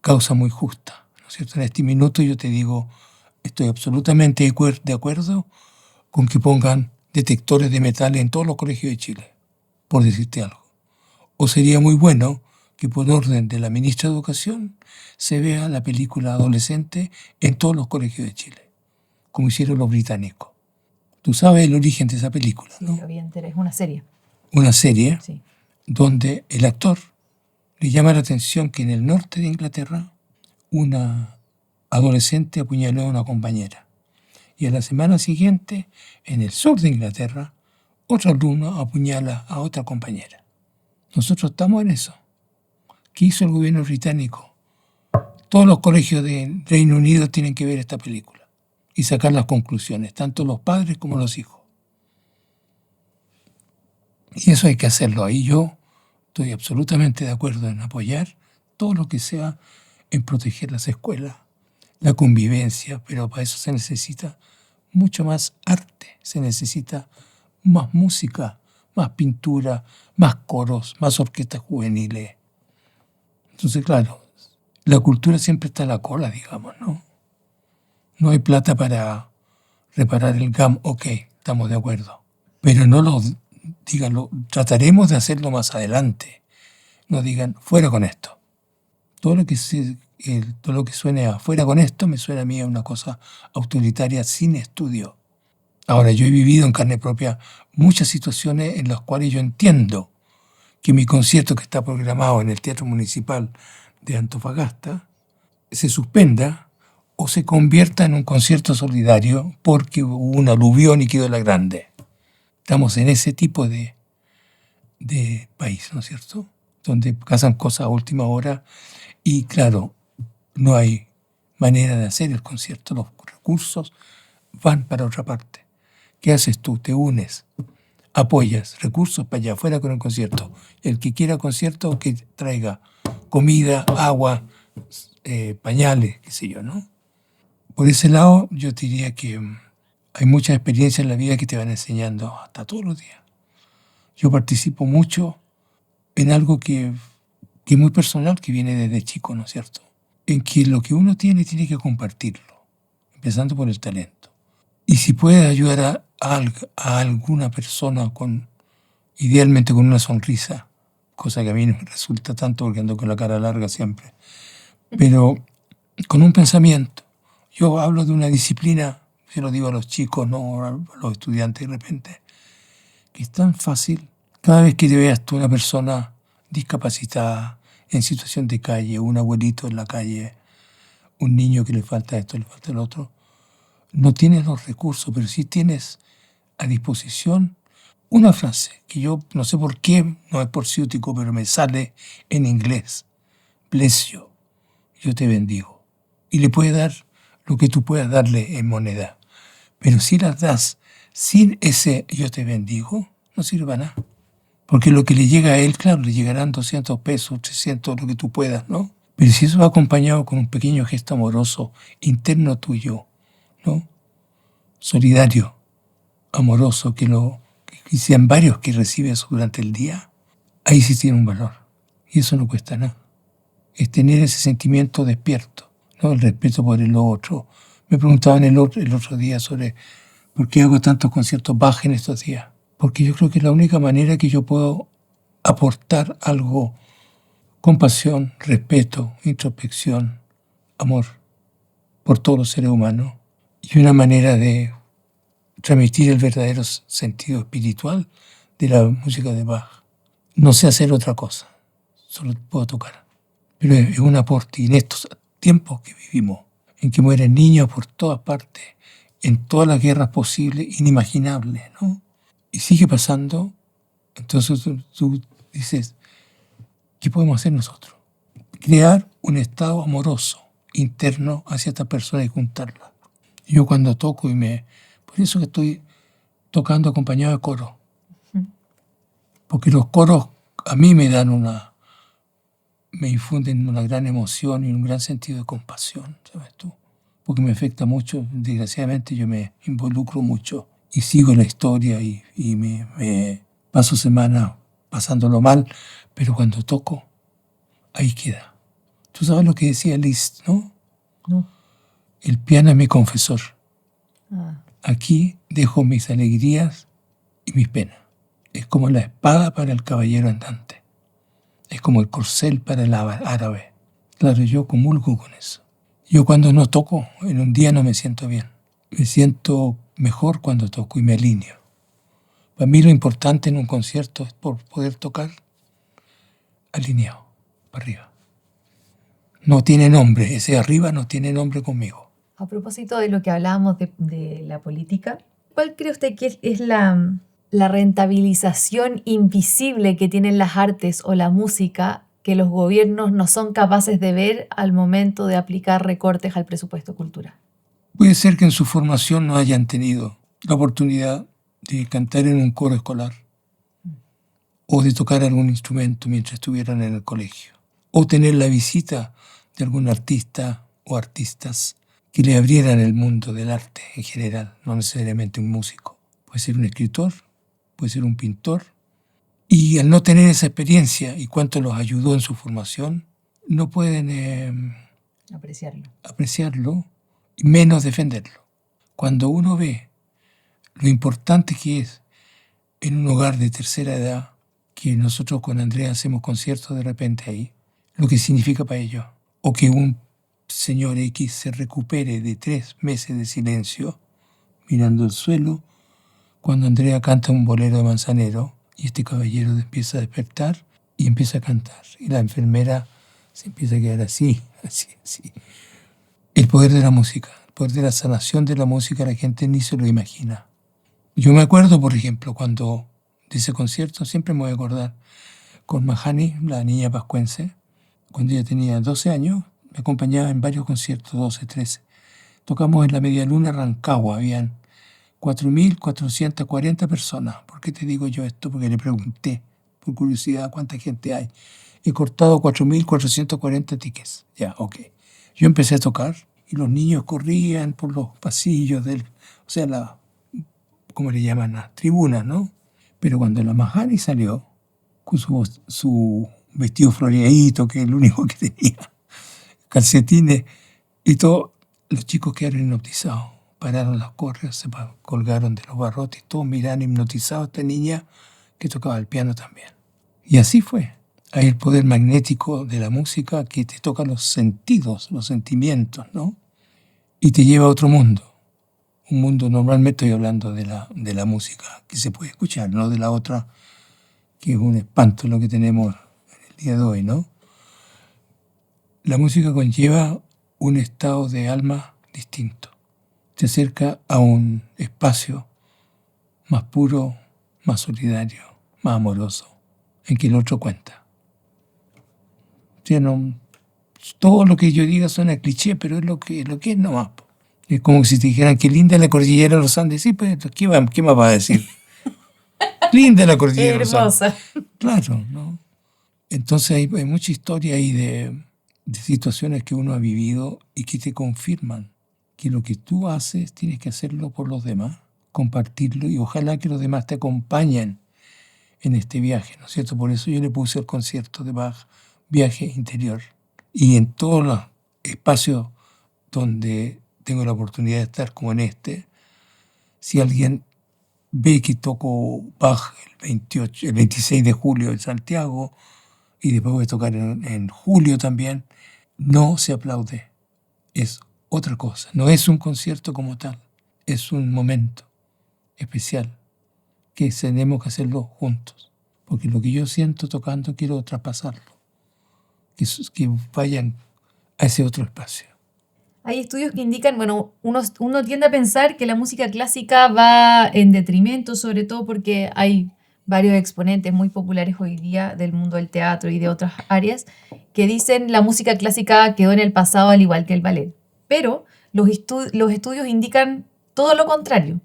causa muy justa, ¿no es cierto? En este minuto yo te digo, estoy absolutamente de acuerdo con que pongan detectores de metales en todos los colegios de Chile, por decirte algo. O sería muy bueno que por orden de la ministra de Educación se vea la película adolescente en todos los colegios de Chile, como hicieron los británicos. Tú sabes el origen de esa película, Sí, ¿no? lo vi entero. Es una serie. Una serie Sí. donde el actor le llama la atención que en el norte de Inglaterra una adolescente apuñaló a una compañera. Y a la semana siguiente, en el sur de Inglaterra, otro alumno apuñala a otra compañera. Nosotros estamos en eso. ¿Qué hizo el gobierno británico? Todos los colegios de Reino Unido tienen que ver esta película y sacar las conclusiones, tanto los padres como los hijos. Y eso hay que hacerlo. Ahí yo estoy absolutamente de acuerdo en apoyar todo lo que sea en proteger las escuelas, la convivencia, pero para eso se necesita mucho más arte, se necesita más música, más pintura, más coros, más orquestas juveniles. Entonces, claro, la cultura siempre está a la cola, digamos, ¿no? No hay plata para reparar el GAM, ok, estamos de acuerdo. Pero no lo digan, trataremos de hacerlo más adelante. No digan, fuera con esto. Todo lo que suene a fuera con esto me suena a mí a una cosa autoritaria sin estudio. Ahora, yo he vivido en carne propia muchas situaciones en las cuales yo entiendo que mi concierto que está programado en el Teatro Municipal de Antofagasta se suspenda o se convierta en un concierto solidario porque hubo un aluvión y quedó la grande. Estamos en ese tipo de país, ¿no es cierto? Donde pasan cosas a última hora y, claro, no hay manera de hacer el concierto. Los recursos van para otra parte. ¿Qué haces tú? Te unes, apoyas recursos para allá, fuera con el concierto. El que quiera concierto, que traiga comida, agua, pañales, qué sé yo, ¿no? Por ese lado, yo te diría que hay muchas experiencias en la vida que te van enseñando hasta todos los días. Yo participo mucho en algo que es muy personal, que viene desde chico, ¿no es cierto? En que lo que uno tiene que compartirlo, empezando por el talento. Y si puedes ayudar a alguna persona idealmente con una sonrisa, cosa que a mí no me resulta tanto porque ando con la cara larga siempre, pero con un pensamiento. Yo hablo de una disciplina, se lo digo a los chicos, no a los estudiantes de repente, que es tan fácil. Cada vez que te veas tú una persona discapacitada, en situación de calle, un abuelito en la calle, un niño que le falta esto, le falta el otro, no tienes los recursos, pero sí tienes a disposición una frase que yo no sé por qué, no es por ciútico, pero me sale en inglés. Bless you. Yo te bendigo. Y le puedes dar lo que tú puedas darle en moneda. Pero si las das sin ese yo te bendigo, no sirve para nada. Porque lo que le llega a él, claro, le llegarán 200 pesos, 300, lo que tú puedas, ¿no? Pero si eso va acompañado con un pequeño gesto amoroso interno tuyo, ¿no? Solidario, amoroso, que sean varios que reciben eso durante el día, ahí sí tiene un valor. Y eso no cuesta nada. Es tener ese sentimiento despierto, ¿no? El respeto por el otro. Me preguntaban el otro día sobre por qué hago tantos conciertos Bach en estos días. Porque yo creo que es la única manera que yo puedo aportar algo, compasión, respeto, introspección, amor por todos los seres humanos y una manera de transmitir el verdadero sentido espiritual de la música de Bach. No sé hacer otra cosa, solo puedo tocar. Pero es un aporte. Y en estos tiempos que vivimos, en que mueren niños por todas partes, en todas las guerras posibles, inimaginables, ¿no? Y sigue pasando, entonces tú dices, ¿qué podemos hacer nosotros? Crear un estado amoroso interno hacia esta persona y juntarla. Yo cuando toco por eso que estoy tocando acompañado de coro. Porque los coros a mí me infunden una gran emoción y un gran sentido de compasión, ¿sabes tú? Porque me afecta mucho, desgraciadamente yo me involucro mucho y sigo la historia y me paso semanas pasándolo mal, pero cuando toco, ahí queda. Tú sabes lo que decía Liszt, ¿no? No. El piano es mi confesor. Ah. Aquí dejo mis alegrías y mis penas. Es como la espada para el caballero andante. Es como el corcel para el árabe. Claro, yo comulgo con eso. Yo cuando no toco, en un día no me siento bien. Me siento mejor cuando toco y me alineo. Para mí lo importante en un concierto es poder tocar alineado, para arriba. No tiene nombre, ese arriba no tiene nombre conmigo. A propósito de lo que hablábamos de la política, ¿cuál cree usted que es la rentabilización invisible que tienen las artes o la música que los gobiernos no son capaces de ver al momento de aplicar recortes al presupuesto cultural? Puede ser que en su formación no hayan tenido la oportunidad de cantar en un coro escolar o de tocar algún instrumento mientras estuvieran en el colegio, o tener la visita de algún artista o artistas que le abrieran el mundo del arte en general, no necesariamente un músico. Puede ser un escritor, puede ser un pintor, y al no tener esa experiencia y cuánto los ayudó en su formación, no pueden apreciarlo y menos defenderlo. Cuando uno ve lo importante que es en un hogar de tercera edad, que nosotros con Andrea hacemos conciertos de repente ahí, lo que significa para ellos, o que un señor X se recupere de 3 meses de silencio mirando el suelo cuando Andrea canta un bolero de Manzanero y este caballero empieza a despertar y empieza a cantar y la enfermera se empieza a quedar así. El poder de la música, el poder de la sanación de la música, la gente ni se lo imagina. Yo me acuerdo, por ejemplo, cuando de ese concierto, siempre me voy a acordar, con Mahani, la niña pascuense, cuando ella tenía 12 años, me acompañaba en varios conciertos, 12, 13. Tocamos en la Media Luna Rancagua, habían 4.440 personas. ¿Por qué te digo yo esto? Porque le pregunté, por curiosidad, cuánta gente hay. He cortado 4.440 tickets. Ya, ok. Yo empecé a tocar y los niños corrían por los pasillos ¿cómo le llaman? Las tribunas, ¿no? Pero cuando la Mahani salió, con su vestido floreadito, que es el único que tenía, calcetines y todo, los chicos quedaron hipnotizados. Pararon las correas, se colgaron de los barrotes, todos miraron hipnotizados a esta niña que tocaba el piano también. Y así fue. Hay el poder magnético de la música que te toca los sentidos, los sentimientos, ¿no? Y te lleva a otro mundo. Un mundo, normalmente estoy hablando de la música que se puede escuchar, no de la otra, que es un espanto lo que tenemos en el día de hoy, ¿no? La música conlleva un estado de alma distinto. Te acerca a un espacio más puro, más solidario, más amoroso, en que el otro cuenta. O sea, todo lo que yo diga suena cliché, pero es lo que es nomás. Es como si te dijeran que linda es la cordillera de los Andes. Sí, pues, ¿qué más va a decir? Linda es la cordillera de los Andes. Hermosa. Claro, ¿no? Entonces hay mucha historia ahí de situaciones que uno ha vivido y que te confirman que lo que tú haces tienes que hacerlo por los demás, compartirlo y ojalá que los demás te acompañen en este viaje, ¿no es cierto? Por eso yo le puse el concierto de Bach, Viaje Interior. Y en todos los espacios donde tengo la oportunidad de estar, como en este, si alguien ve que toco Bach el 26 de julio en Santiago y después voy a tocar en julio también, no se aplaude. Es otra cosa. No es un concierto como tal. Es un momento especial que tenemos que hacerlo juntos. Porque lo que yo siento tocando quiero traspasarlo. Que vayan a ese otro espacio. Hay estudios que indican, bueno, uno tiende a pensar que la música clásica va en detrimento, sobre todo porque hay varios exponentes muy populares hoy día del mundo del teatro y de otras áreas que dicen la música clásica quedó en el pasado al igual que el ballet. Pero los estudios indican todo lo contrario.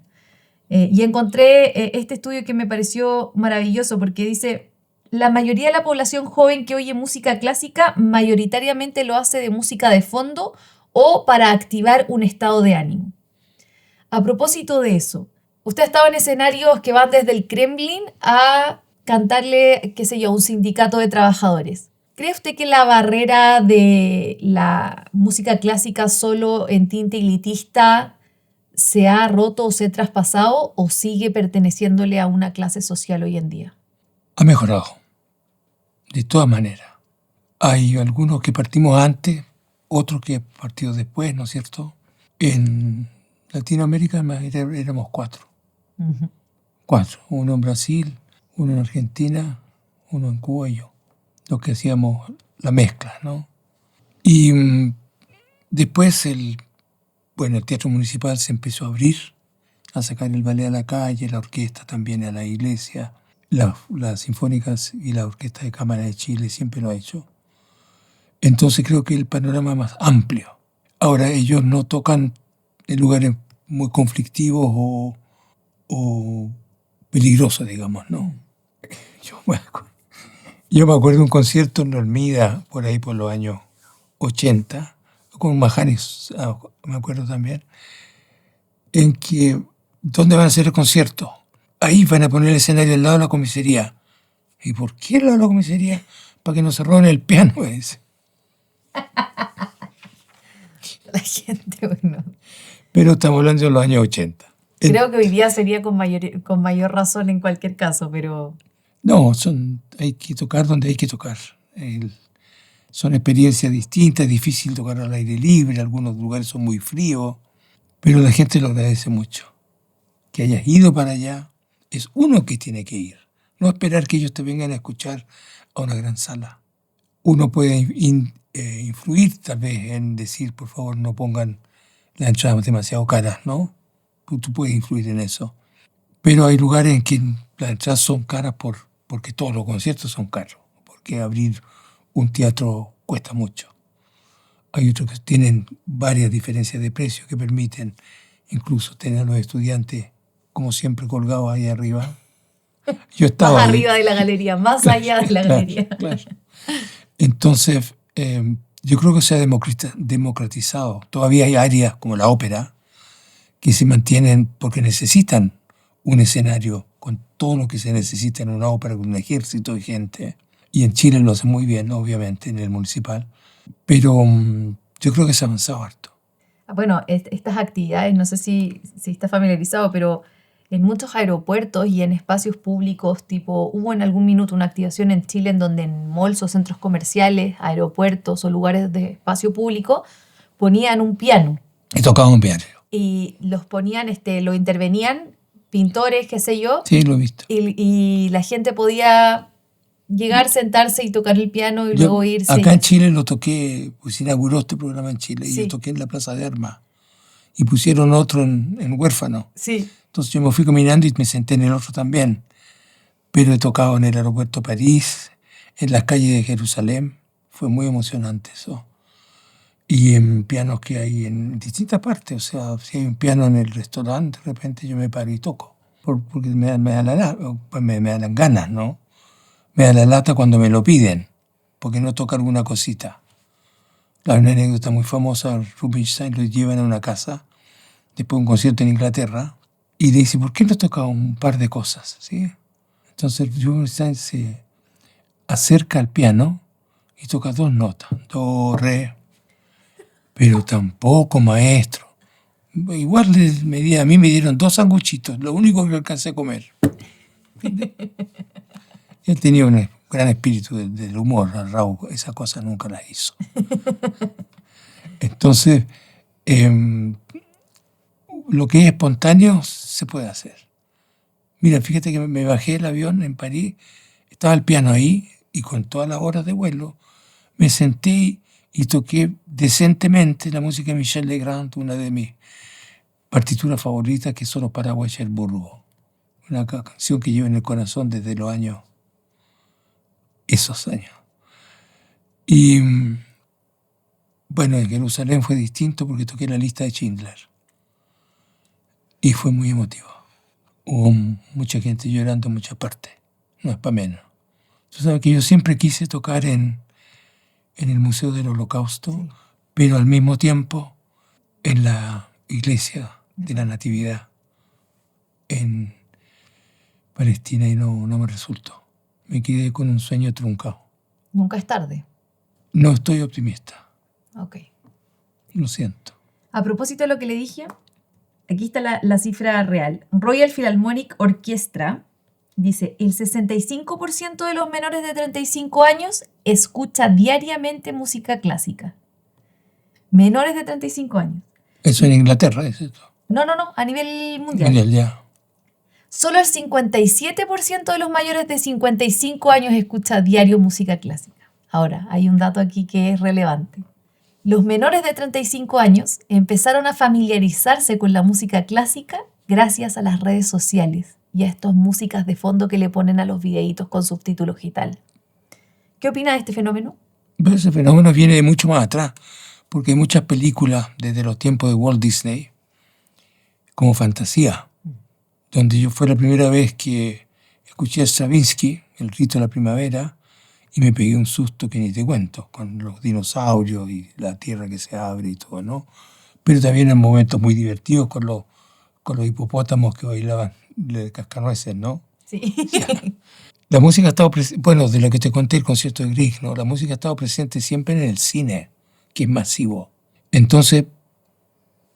Y encontré este estudio que me pareció maravilloso porque dice, la mayoría de la población joven que oye música clásica mayoritariamente lo hace de música de fondo o para activar un estado de ánimo. A propósito de eso, usted ha estado en escenarios que van desde el Kremlin a cantarle, qué sé yo, a un sindicato de trabajadores. ¿Cree usted que la barrera de la música clásica solo en tinte elitista se ha roto o se ha traspasado o sigue perteneciéndole a una clase social hoy en día? Ha mejorado. de todas maneras. Hay algunos que partimos antes, otros que partidos después, ¿no es cierto? En Latinoamérica éramos cuatro. Ujú. Cuatro. Uno en Brasil, uno en Argentina, uno en Cuba y yo. Los que hacíamos la mezcla, ¿no? Y después el Teatro Municipal se empezó a abrir, a sacar el ballet a la calle, la orquesta también a la iglesia. Las sinfónicas y la Orquesta de Cámara de Chile siempre lo ha hecho. Entonces creo que el panorama es más amplio. Ahora, ellos no tocan en lugares muy conflictivos o peligrosos, digamos, ¿no? Yo me acuerdo de un concierto en Olmida, por ahí por los años 80, con Majanis, me acuerdo también, en que, ¿dónde van a hacer el concierto? Ahí van a poner el escenario al lado de la comisaría. ¿Y por qué al lado de la comisaría? Para que no se roben el piano ese. La gente, bueno. Pero estamos hablando de los años 80. Creo que hoy día sería con mayor razón en cualquier caso, pero... No, hay que tocar donde hay que tocar. Son experiencias distintas, es difícil tocar al aire libre, algunos lugares son muy fríos, pero la gente lo agradece mucho. Que hayas ido para allá, es uno que tiene que ir. No esperar que ellos te vengan a escuchar a una gran sala. Uno puede influir tal vez en decir, por favor, no pongan las entradas demasiado caras, ¿no? Tú puedes influir en eso. Pero hay lugares en que las entradas son caras porque todos los conciertos son caros, porque abrir un teatro cuesta mucho. Hay otros que tienen varias diferencias de precios que permiten incluso tener a los estudiantes, como siempre, colgados ahí arriba. Yo estaba más ahí. arriba de la galería, más allá de la galería. Claro. Entonces, yo creo que se ha democratizado. Todavía hay áreas como la ópera que se mantienen porque necesitan un escenario con todo lo que se necesita en una ópera, con un ejército de gente. Y en Chile lo hace muy bien, obviamente, en el municipal. Pero yo creo que se ha avanzado harto. Bueno, estas actividades, no sé si está familiarizado, pero en muchos aeropuertos y en espacios públicos, tipo, hubo en algún minuto una activación en Chile en donde en malls o centros comerciales, aeropuertos o lugares de espacio público, ponían un piano. He tocado un piano. Y los ponían, lo intervenían pintores, qué sé yo. Sí, lo he visto. Y la gente podía llegar, sentarse y tocar el piano y luego irse. Acá en Chile lo toqué, pues se inauguró este programa en Chile, Sí. y yo toqué en la Plaza de Armas. Y pusieron otro en Huérfano. Sí. Entonces yo me fui caminando y me senté en el otro también. Pero he tocado en el aeropuerto de París, en las calles de Jerusalén. Fue muy emocionante eso. Y en pianos que hay en distintas partes. O sea, si hay un piano en el restaurante, de repente yo me paro y toco. Porque me dan ganas, ¿no? Me da la lata cuando me lo piden, porque no toca alguna cosita. Hay una anécdota muy famosa, Rubinstein lo llevan a una casa, después de un concierto en Inglaterra, y le dice, ¿por qué no toca un par de cosas? ¿Sí? Entonces Rubinstein se acerca al piano y toca 2 notas, do, re, pero tampoco, maestro. Igual a mí me dieron 2 sanguchitos, lo único que alcancé a comer. Él tenía un gran espíritu del humor, Raúl, esa cosa nunca la hizo. Entonces, lo que es espontáneo se puede hacer. Mira, fíjate que me bajé del avión en París, estaba el piano ahí y con todas las horas de vuelo me senté y toqué decentemente la música de Michel Legrand, una de mis partituras favoritas, que son los paraguayos del Burgo. Una canción que llevo en el corazón desde los años, esos años. Y bueno, en Jerusalén fue distinto porque toqué la lista de Schindler. Y fue muy emotivo. Hubo mucha gente llorando en muchas partes. No es para menos. Tú sabes que yo siempre quise tocar en el Museo del Holocausto, sí, pero al mismo tiempo en la iglesia de la Natividad en Palestina, y no me resultó. Me quedé con un sueño truncado. Nunca es tarde. No estoy optimista. Ok. Lo siento. A propósito de lo que le dije, aquí está la cifra real. Royal Philharmonic Orchestra Dice, el 65% de los menores de 35 años escucha diariamente música clásica. Menores de 35 años. Eso en Inglaterra, ¿es esto? No, a nivel mundial. Mundial, ya. Solo el 57% de los mayores de 55 años escucha diario música clásica. Ahora, hay un dato aquí que es relevante. Los menores de 35 años empezaron a familiarizarse con la música clásica gracias a las redes sociales y a estas músicas de fondo que le ponen a los videitos con subtítulos digital. ¿Qué opina de este fenómeno? Pero ese fenómeno viene de mucho más atrás, porque hay muchas películas desde los tiempos de Walt Disney, como fantasía, donde fue la primera vez que escuché a Stravinsky, El rito de la primavera, y me pegué un susto que ni te cuento, con los dinosaurios y la tierra que se abre y todo, ¿no? Pero también en momentos muy divertidos con los hipopótamos que bailaban de cascanueces, ¿no? Sí. La música ha estado presente, bueno, de lo que te conté, el concierto de Grieg, ¿no? La música ha estado presente siempre en el cine, que es masivo. Entonces,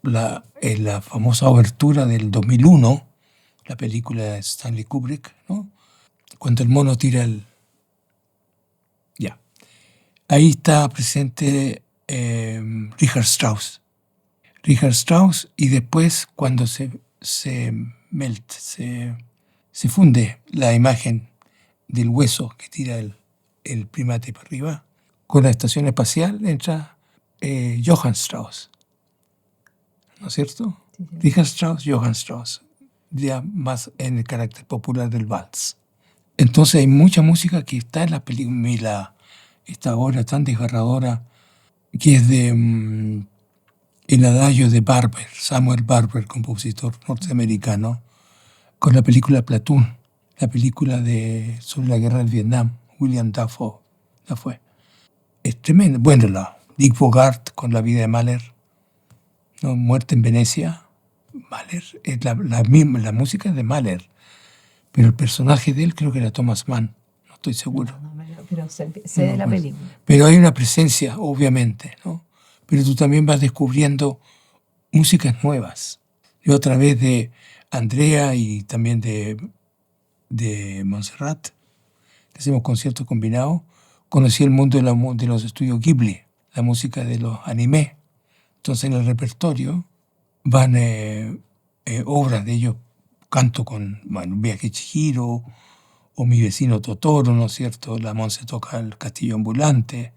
en la famosa obertura del 2001, la película de Stanley Kubrick, ¿no? Cuando el mono tira el... Ya. Ahí está presente Richard Strauss. Richard Strauss, y después cuando se funde la imagen del hueso que tira el primate para arriba, con la estación espacial entra Johann Strauss, ¿no es cierto? Sí. Richard Strauss, Johann Strauss, ya más en el carácter popular del vals. Entonces hay mucha música que está en la película, esta obra tan desgarradora, que es de el adagio de Barber, Samuel Barber, compositor norteamericano, con la película Platoon, la película sobre la guerra del Vietnam, William Dafoe. Es tremendo. Bueno, Dick Bogart con La vida de Mahler, ¿no? Muerte en Venecia. Mahler, la música es de Mahler, pero el personaje de él creo que era Thomas Mann, no estoy seguro. Pero sé de la película. Pero hay una presencia, obviamente, ¿no? Pero tú también vas descubriendo músicas nuevas. Yo a través de Andrea y también de Montserrat, que hacemos conciertos combinados, conocí el mundo de los estudios Ghibli, la música de los anime. Entonces en el repertorio van obras de ellos, canto con Viaje Chihiro o Mi vecino Totoro, ¿no es cierto? La Monse toca El castillo ambulante.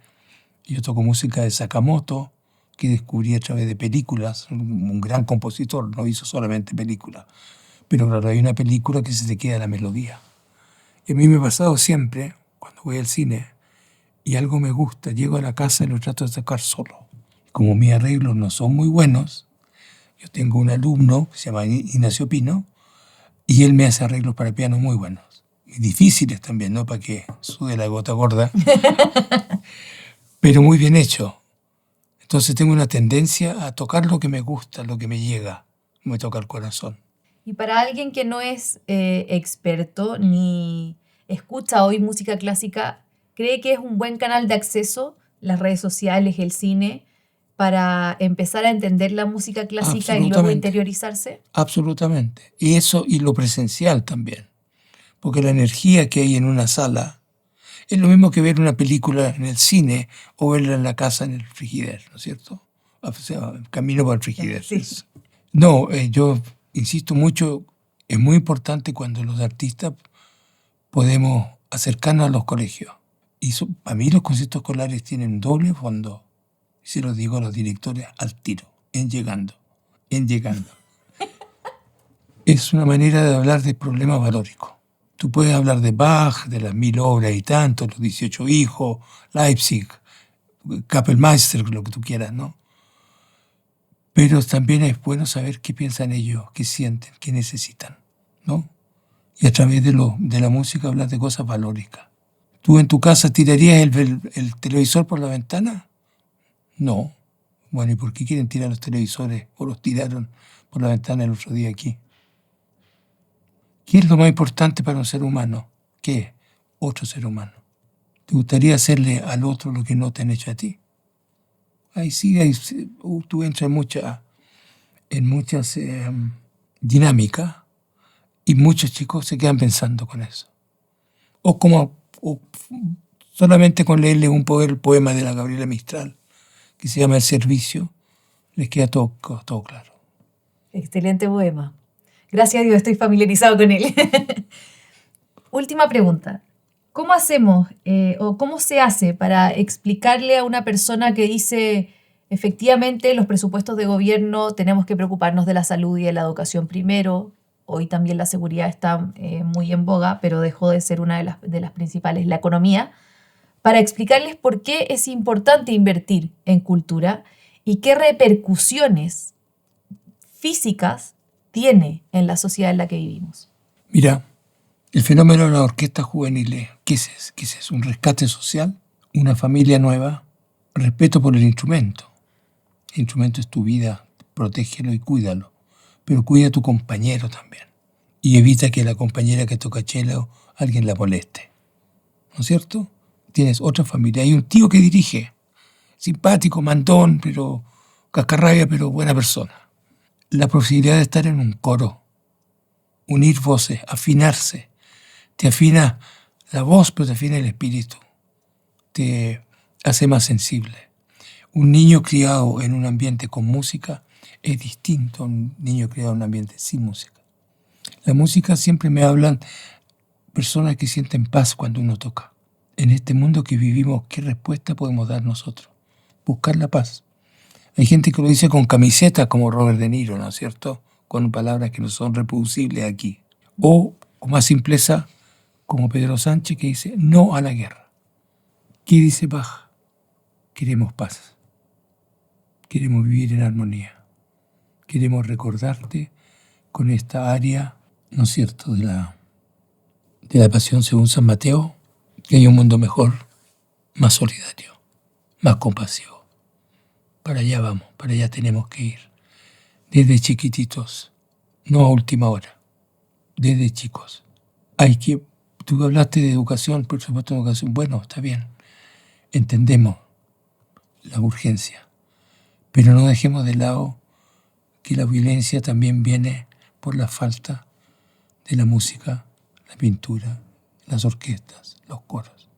Yo toco música de Sakamoto, que descubrí a través de películas, un gran compositor, no hizo solamente películas. Pero claro, hay una película que se te queda la melodía. Y a mí me ha pasado siempre, cuando voy al cine, y algo me gusta, llego a la casa y lo trato de tocar solo. Como mis arreglos no son muy buenos, yo tengo un alumno que se llama Ignacio Pino, y él me hace arreglos para piano muy buenos. Y difíciles también, ¿no? Para que sude la gota gorda. Pero muy bien hecho. Entonces tengo una tendencia a tocar lo que me gusta, lo que me llega, me toca el corazón. Y para alguien que no es experto ni escucha hoy música clásica, ¿cree que es un buen canal de acceso, las redes sociales, el cine, para empezar a entender la música clásica y luego interiorizarse? Absolutamente. Y eso, y lo presencial también. Porque la energía que hay en una sala es lo mismo que ver una película en el cine o verla en la casa en el frigider, ¿no es cierto? O sea, camino para el frigider. Sí. No, yo insisto mucho, es muy importante cuando los artistas podemos acercarnos a los colegios. Y para mí los conciertos escolares tienen doble fondo. Y se lo digo a los directores al tiro, en llegando. Es una manera de hablar de problemas valóricos. Tú puedes hablar de Bach, de las 1000 obras y tanto, los 18 hijos, Leipzig, Kapellmeister, lo que tú quieras, ¿no? Pero también es bueno saber qué piensan ellos, qué sienten, qué necesitan, ¿no? Y a través de la música hablar de cosas valóricas. ¿Tú en tu casa tirarías el televisor por la ventana? No. Bueno, ¿y por qué quieren tirar los televisores o los tiraron por la ventana el otro día aquí? ¿Qué es lo más importante para un ser humano? ¿Qué es? Otro ser humano. ¿Te gustaría hacerle al otro lo que no te han hecho a ti? Ahí sí, tú entras en muchas dinámicas Y muchos chicos se quedan pensando con eso. O solamente con leerle el poema de la Gabriela Mistral, que se llama El Servicio, les queda todo claro. Excelente poema. Gracias a Dios, estoy familiarizado con él. Última pregunta. ¿Cómo hacemos o cómo se hace para explicarle a una persona que dice, efectivamente, los presupuestos de gobierno tenemos que preocuparnos de la salud y de la educación primero? Hoy también la seguridad está muy en boga, pero dejó de ser una de las principales, la economía, para explicarles por qué es importante invertir en cultura y qué repercusiones físicas tiene en la sociedad en la que vivimos. Mira, el fenómeno de las orquestas juveniles, ¿qué es? ¿Qué es? ¿Un rescate social? ¿Una familia nueva? Respeto por el instrumento. El instrumento es tu vida, protégelo y cuídalo. Pero cuida a tu compañero también. Y evita que la compañera que toca cello alguien la moleste. ¿No es cierto? Tienes otra familia. Hay un tío que dirige. Simpático, mandón, pero cascarrabia, pero buena persona. La posibilidad de estar en un coro, unir voces, afinarse. Te afina la voz, pero te afina el espíritu. Te hace más sensible. Un niño criado en un ambiente con música es distinto a un niño criado en un ambiente sin música. La música siempre me hablan personas que sienten paz cuando uno toca. En este mundo que vivimos, ¿qué respuesta podemos dar nosotros? Buscar la paz. Hay gente que lo dice con camiseta como Robert De Niro, ¿no es cierto? Con palabras que no son reproducibles aquí. O, con más simpleza, como Pedro Sánchez, que dice no a la guerra. ¿Qué dice Bach? Queremos paz. Queremos vivir en armonía. Queremos recordarte con esta área, ¿no es cierto?, de la Pasión según San Mateo, que hay un mundo mejor, más solidario, más compasivo. Para allá vamos, para allá tenemos que ir. Desde chiquititos, no a última hora, desde chicos. Tú hablaste de educación, por supuesto, de educación. Bueno, está bien, entendemos la urgencia, pero no dejemos de lado que la violencia también viene por la falta de la música, la pintura, las orquestas, los coros.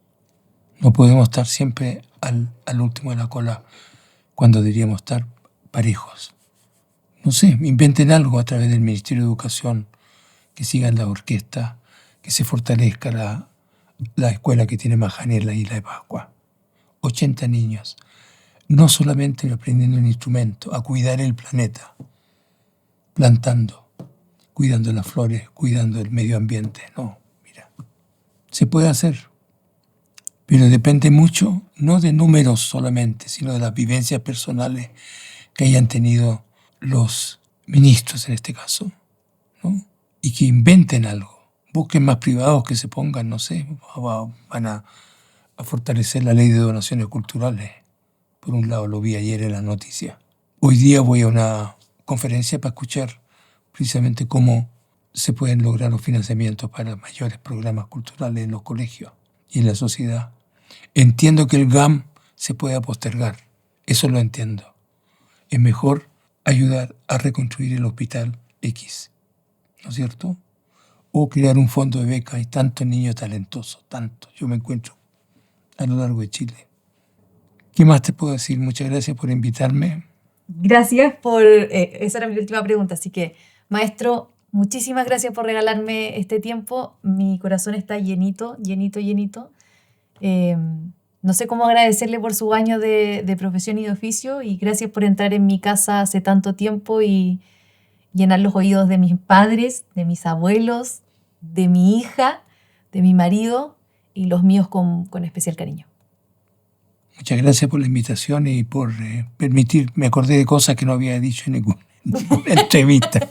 No podemos estar siempre al último de la cola cuando deberíamos estar parejos. No sé, inventen algo a través del Ministerio de Educación, que sigan la orquesta, que se fortalezca la escuela que tiene Majani en la isla de Pascua. 80 niños, no solamente aprendiendo un instrumento, a cuidar el planeta, plantando, cuidando las flores, cuidando el medio ambiente. No, mira, se puede hacer, pero depende mucho, no de números solamente, sino de las vivencias personales que hayan tenido los ministros en este caso, ¿no? Y que inventen algo. Busquen más privados que se pongan, no sé, van a fortalecer la ley de donaciones culturales. Por un lado, lo vi ayer en la noticia. Hoy día voy a una conferencia para escuchar precisamente cómo se pueden lograr los financiamientos para mayores programas culturales en los colegios y en la sociedad. Entiendo que el GAM se pueda postergar, eso lo entiendo. Es mejor ayudar a reconstruir el hospital X, ¿no es cierto? O crear un fondo de becas. Hay tantos niños talentosos, tantos. Yo me encuentro a lo largo de Chile. ¿Qué más te puedo decir? Muchas gracias por invitarme. Gracias por... esa era mi última pregunta, así que, maestro, muchísimas gracias por regalarme este tiempo. Mi corazón está llenito, llenito, llenito. No sé cómo agradecerle por su año de profesión y de oficio, y gracias por entrar en mi casa hace tanto tiempo y llenar los oídos de mis padres, de mis abuelos, de mi hija, de mi marido y los míos con especial cariño. Muchas gracias por la invitación y por permitir, me acordé de cosas que no había dicho en ninguna entrevista.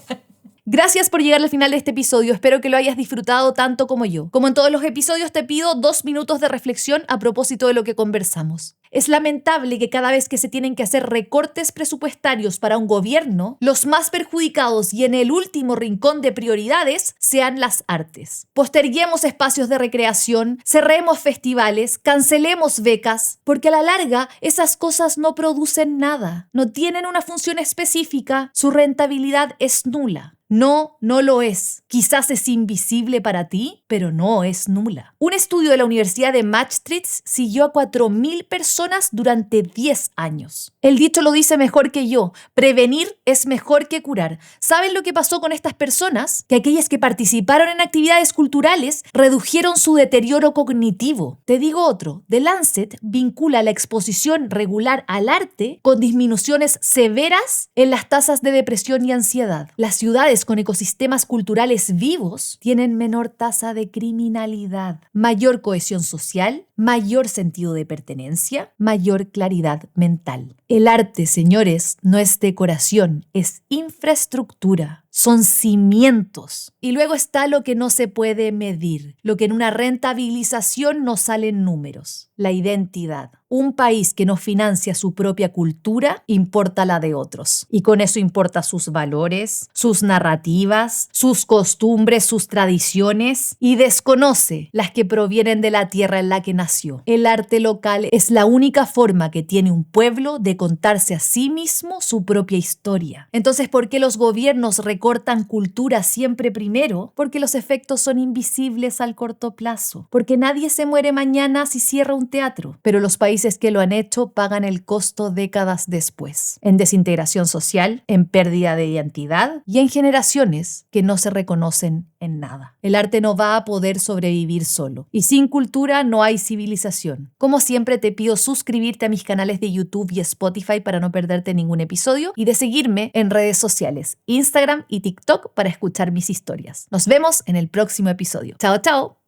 Gracias por llegar al final de este episodio, espero que lo hayas disfrutado tanto como yo. Como en todos los episodios te pido 2 minutos de reflexión a propósito de lo que conversamos. Es lamentable que cada vez que se tienen que hacer recortes presupuestarios para un gobierno, los más perjudicados y en el último rincón de prioridades sean las artes. Posterguemos espacios de recreación, cerremos festivales, cancelemos becas, porque a la larga esas cosas no producen nada, no tienen una función específica, su rentabilidad es nula. No, no lo es. Quizás es invisible para ti, pero no es nula. Un estudio de la Universidad de Maastricht siguió a 4.000 personas durante 10 años. El dicho lo dice mejor que yo: prevenir es mejor que curar. ¿Saben lo que pasó con estas personas? Que aquellas que participaron en actividades culturales redujeron su deterioro cognitivo. Te digo otro: The Lancet vincula la exposición regular al arte con disminuciones severas en las tasas de depresión y ansiedad. Las ciudades con ecosistemas culturales vivos tienen menor tasa de criminalidad, mayor cohesión social, mayor sentido de pertenencia, mayor claridad mental. El arte, señores, no es decoración, es infraestructura. Son cimientos. Y luego está lo que no se puede medir, lo que en una rentabilización no salen números: la identidad. Un país que no financia su propia cultura importa la de otros. Y con eso importa sus valores, sus narrativas, sus costumbres, sus tradiciones, y desconoce las que provienen de la tierra en la que nació. El arte local es la única forma que tiene un pueblo de contarse a sí mismo su propia historia. Entonces, ¿por qué los gobiernos recortan cultura siempre primero? Porque los efectos son invisibles al corto plazo. Porque nadie se muere mañana si cierra un teatro. Pero los países que lo han hecho pagan el costo décadas después, en desintegración social, en pérdida de identidad y en generaciones que no se reconocen en nada. El arte no va a poder sobrevivir solo, y sin cultura no hay civilización. Como siempre, te pido suscribirte a mis canales de YouTube y Spotify para no perderte ningún episodio, y de seguirme en redes sociales, Instagram y TikTok, para escuchar mis historias. Nos vemos en el próximo episodio. ¡Chao, chao!